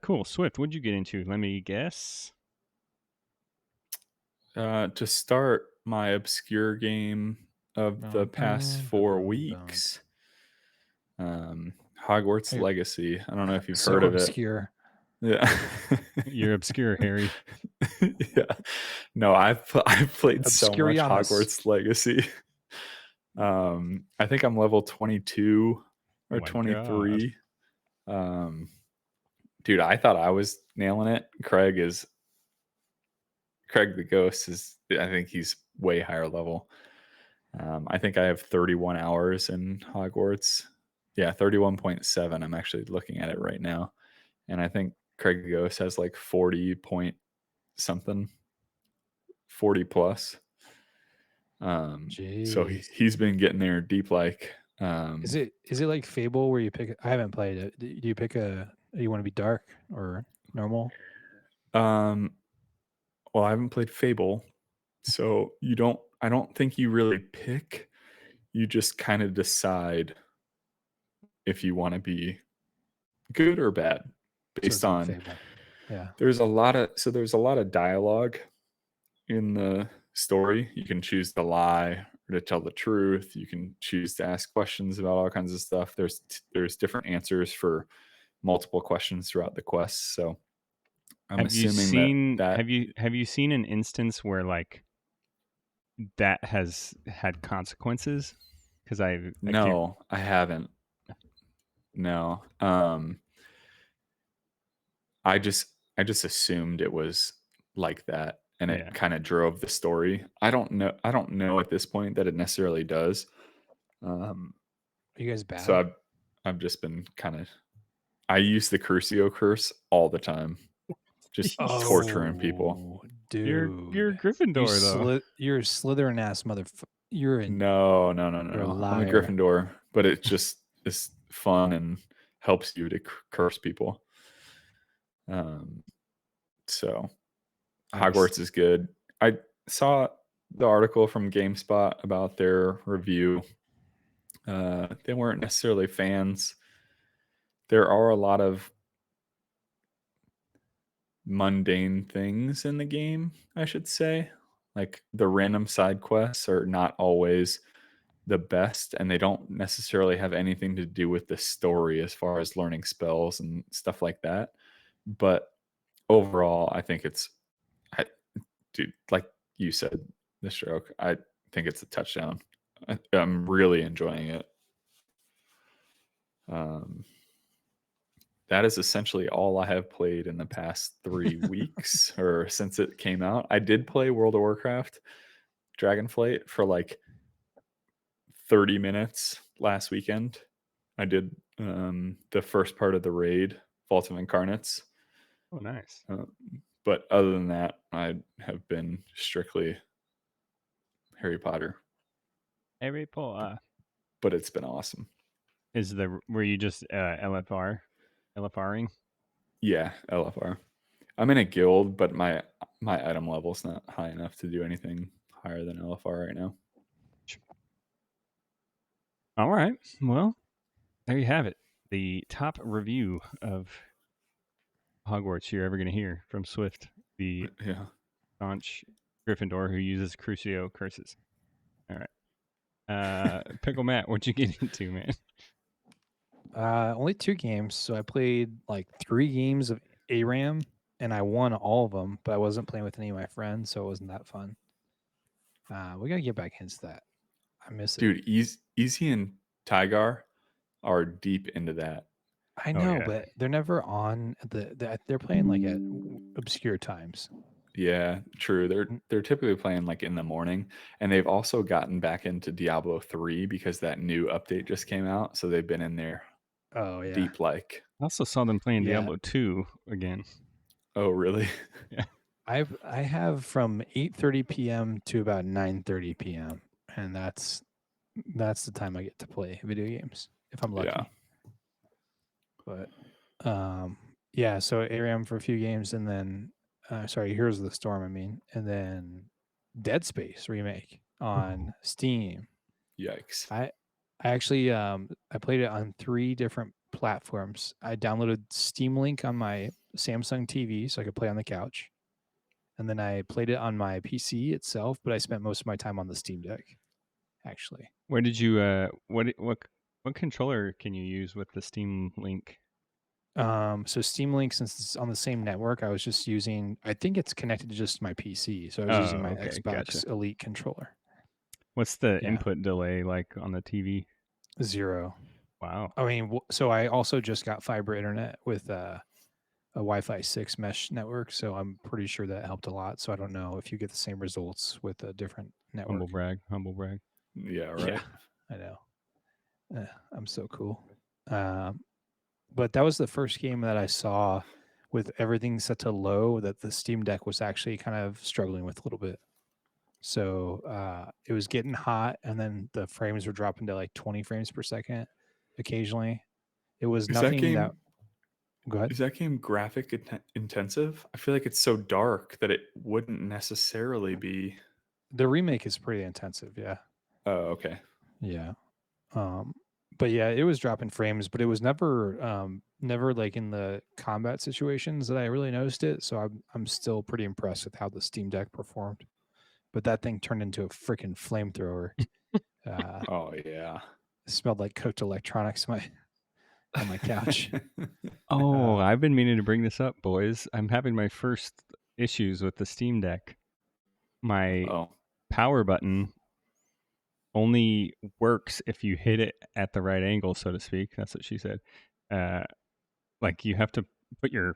Cool. Swift, what'd you get into? Let me guess. To start my obscure game of the past 4 weeks, Hogwarts Hey, Legacy. I don't know if you've so heard of obscure. it. Yeah. You're obscure, Harry. Yeah. No, I've played so much Obscuriamus. Hogwarts Legacy. I think I'm level 22 Oh or my 23. Dude, I thought I was nailing it. Craig the Ghost is, I think he's way higher level. I think I have 31 hours in Hogwarts. Yeah, 31.7. I'm actually looking at it right now. And I think Craig the Ghost has like 40 point something, 40 plus. So Jeez. he's been getting there deep like. Is it like Fable where you pick? I haven't played it. Do you pick you want to be dark or normal? Well, I haven't played Fable, so I don't think you really pick. You just kind of decide if you want to be good or bad based like on Fable. Yeah. there's a lot of dialogue in the story. You can choose to lie or to tell the truth. You can choose to ask questions about all kinds of stuff. There's different answers for multiple questions throughout the quest. So I'm assuming that have you seen an instance where like that has had consequences? Because I haven't. No. I just assumed it was like that, and it kind of drove the story. I don't know at this point that it necessarily does. Are you guys bad? So I've just been kind of, I use the Crucio curse all the time, just torturing people. Dude, you're Gryffindor though. You're a Slytherin ass motherfucker. You're in. No. You're a I'm a liar. Gryffindor, but it just is fun and helps you to curse people. So Nice. Hogwarts is good. I saw the article from GameSpot about their review. They weren't necessarily fans. There are a lot of mundane things in the game, I should say. Like the random side quests are not always the best, and they don't necessarily have anything to do with the story as far as learning spells and stuff like that. But overall, I think dude, like you said, theStroke, I think it's a touchdown. I'm really enjoying it. That is essentially all I have played in the past 3 weeks or since it came out. I did play World of Warcraft Dragonflight for like 30 minutes last weekend. I did the first part of the raid, Vault of Incarnates. Oh, nice. But other than that, I have been strictly Harry Potter. Harry Potter. But it's been awesome. Were you just LFRing? Yeah, LFR. I'm in a guild, but my item level's not high enough to do anything higher than LFR right now. All right. Well, there you have it. The top review of Hogwarts you're ever going to hear from Swift, the Yeah. staunch Gryffindor who uses Crucio curses. All right. PickleMatt, what'd you get into, man? Only 2 games. So I played like 3 games of ARAM and I won all of them, but I wasn't playing with any of my friends, so it wasn't that fun. We gotta get back into that. I miss it. Dude, Easy and Tygar are deep into that. I know, yeah. but they're never on they're playing like at obscure times. Yeah, true. They're typically playing like in the morning, and they've also gotten back into Diablo 3 because that new update just came out, so they've been in there Oh yeah. deep like. I also saw them playing Yeah. Diablo 2 again. Oh, really? Yeah. I have from 8:30 p.m. to about 9:30 p.m. and that's the time I get to play video games if I'm lucky. Yeah. But yeah, so ARAM for a few games and then Heroes of the Storm, I mean, and then Dead Space remake on Steam. Yikes. I actually I played it on 3 different platforms. I downloaded Steam Link on my Samsung TV so I could play on the couch. And then I played it on my PC itself, but I spent most of my time on the Steam Deck actually. Where did you what controller can you use with the Steam Link? So Steam Link, since it's on the same network, I was just using, I think it's connected to just my PC. So I was using my Xbox gotcha. Elite controller. What's the Yeah. input delay like on the TV? 0. Wow. I mean, so I also just got fiber internet with a Wi-Fi 6 mesh network, so I'm pretty sure that helped a lot. So I don't know if you get the same results with a different network. Humble brag. Yeah, right. Yeah, I know. I'm so cool. But that was the first game that I saw with everything set to low that the Steam Deck was actually kind of struggling with a little bit. So it was getting hot, and then the frames were dropping to like 20 frames per second occasionally. It was nothing that. Go ahead. Is that game graphic intensive? I feel like it's so dark that it wouldn't necessarily be. The remake is pretty intensive, yeah. Oh, okay. Yeah. But yeah, it was dropping frames, but it was never like in the combat situations that I really noticed it. So I'm still pretty impressed with how the Steam Deck performed. But that thing turned into a freaking flamethrower. Oh yeah. It smelled like cooked electronics on my couch. Oh, I've been meaning to bring this up, boys. I'm having my first issues with the Steam Deck. My power button only works if you hit it at the right angle, so to speak. That's what she said. Like you have to put your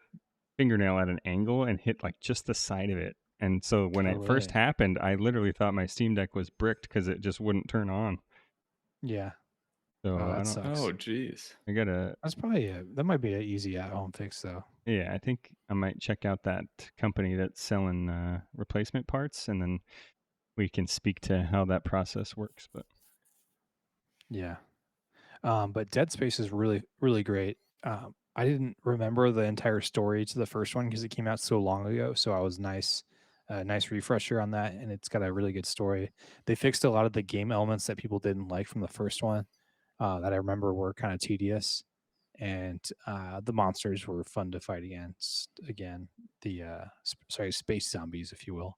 fingernail at an angle and hit like just the side of it. And so when it first happened, I literally thought my Steam Deck was bricked because it just wouldn't turn on. Yeah. So that sucks. Oh, geez. That's probably that might be an easy at-home fix, though. Yeah, I think I might check out that company that's selling replacement parts, and then we can speak to how that process works. But yeah, But Dead Space is really, really great. I didn't remember the entire story to the first one because it came out so long ago. So I was nice refresher on that, and it's got a really good story. They fixed a lot of the game elements that people didn't like from the first one that I remember were kind of tedious, and the monsters were fun to fight against. Again, the space zombies, if you will.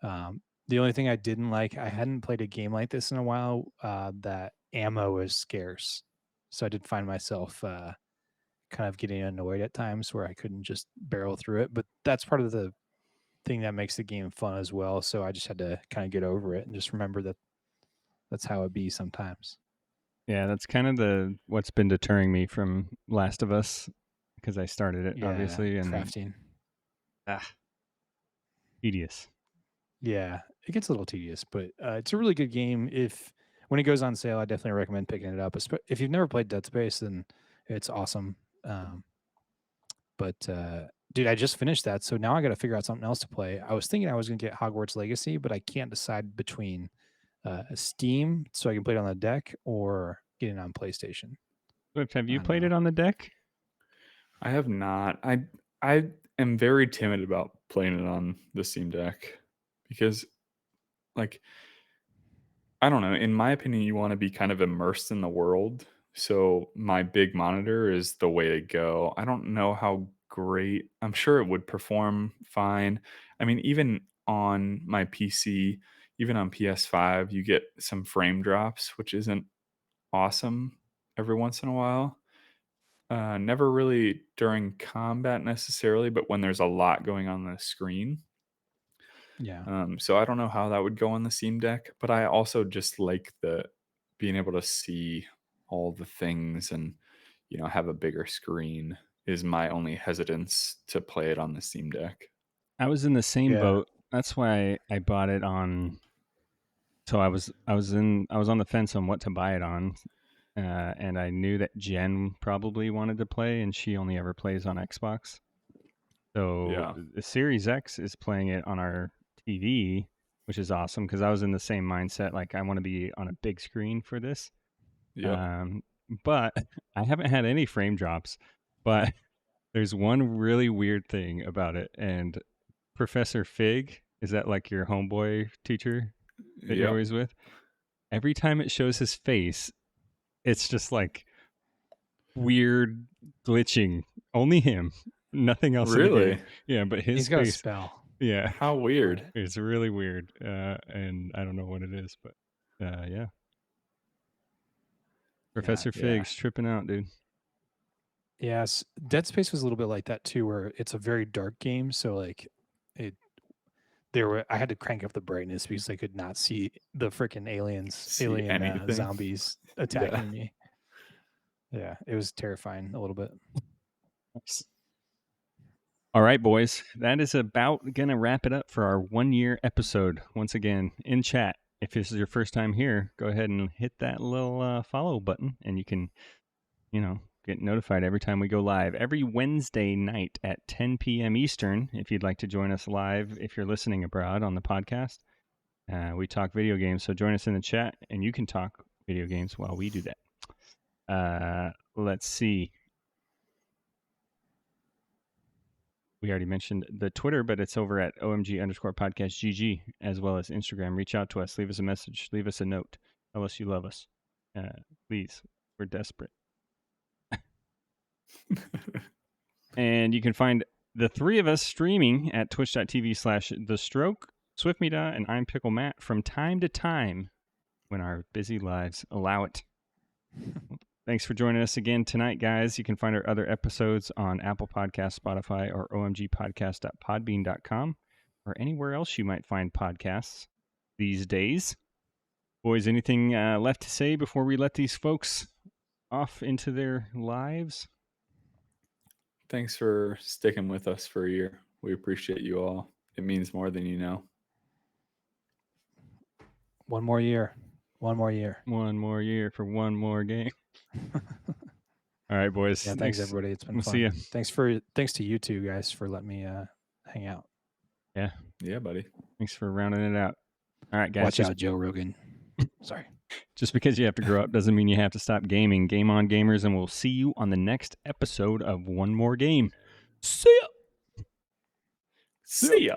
The only thing I didn't like, I hadn't played a game like this in a while. That ammo is scarce, so I did find myself kind of getting annoyed at times where I couldn't just barrel through it. But that's part of the thing that makes the game fun as well. So I just had to kind of get over it and just remember that that's how it be sometimes. Yeah, that's kind of what's been deterring me from Last of Us, because I started it, Yeah, obviously, and crafting. Tedious. Yeah, it gets a little tedious, but it's a really good game. When it goes on sale, I definitely recommend picking it up. If you've never played Dead Space, then it's awesome. But dude, I just finished that, so now I got to figure out something else to play. I was thinking I was going to get Hogwarts Legacy, but I can't decide between Steam, so I can play it on the deck, or getting it on PlayStation. Swift, have you I played know. it on the deck? I have not. I am very timid about playing it on the Steam Deck because, like, I don't know. In my opinion, you want to be kind of immersed in the world. So my big monitor is the way to go. I don't know how great. I'm sure it would perform fine. I mean, even on my PC, even on PS5, you get some frame drops, which isn't awesome every once in a while. Never really during combat necessarily, but when there's a lot going on the screen. Yeah. So I don't know how that would go on the Steam Deck, but I also just like the being able to see all the things and have a bigger screen is my only hesitance to play it on the Steam Deck. I was in the same Yeah. boat. That's why I bought it on. So I was on the fence on what to buy it on, and I knew that Jen probably wanted to play, and she only ever plays on Xbox. So Yeah. the Series X is playing it on our TV, which is awesome because I was in the same mindset. Like, I want to be on a big screen for this. Yep. But I haven't had any frame drops. But there's one really weird thing about it. And Professor Fig, is that like your homeboy teacher that you're Yep. always with? Every time it shows his face, it's just like weird glitching. Only him. Nothing else in the Really? game. Yeah, but his He's got a face. spell. Yeah. How weird. It's really weird. And I don't know what it is, but yeah. Professor Yeah. Fig's tripping out, dude. Yes, Dead Space was a little bit like that too, where it's a very dark game. So like, I had to crank up the brightness because I could not see the freaking See anything. zombies attacking me. Yeah, it was terrifying a little bit. All right, boys. That is about going to wrap it up for our 1-year episode. Once again, in chat, if this is your first time here, go ahead and hit that little follow button, and you can, get notified every time we go live. Every Wednesday night at 10 p.m. Eastern, if you'd like to join us live, if you're listening abroad on the podcast, we talk video games. So join us in the chat, and you can talk video games while we do that. Let's see. We already mentioned the Twitter, but it's over at OMG_podcast GG, as well as Instagram. Reach out to us. Leave us a message. Leave us a note. Tell us you love us. Please. We're desperate. And you can find the three of us streaming at twitch.tv/theStroke, Swiftmida, and ImPickleMatt from time to time when our busy lives allow it. Thanks for joining us again tonight, guys. You can find our other episodes on Apple Podcasts, Spotify, or omgpodcast.podbean.com, or anywhere else you might find podcasts these days. Boys, anything left to say before we let these folks off into their lives? Thanks for sticking with us for a year. We appreciate you all. It means more than you know. One more year. One more year. One more year for one more game. All right, boys. Yeah, thanks everybody. It's been We'll fun. see you. Thanks to you two guys for letting me hang out. Yeah, buddy. Thanks for rounding it out. All right, guys. Watch out, Joe Rogan. Sorry. Just because you have to grow up doesn't mean you have to stop gaming. Game on, gamers, and we'll see you on the next episode of One More Game. See ya! See ya.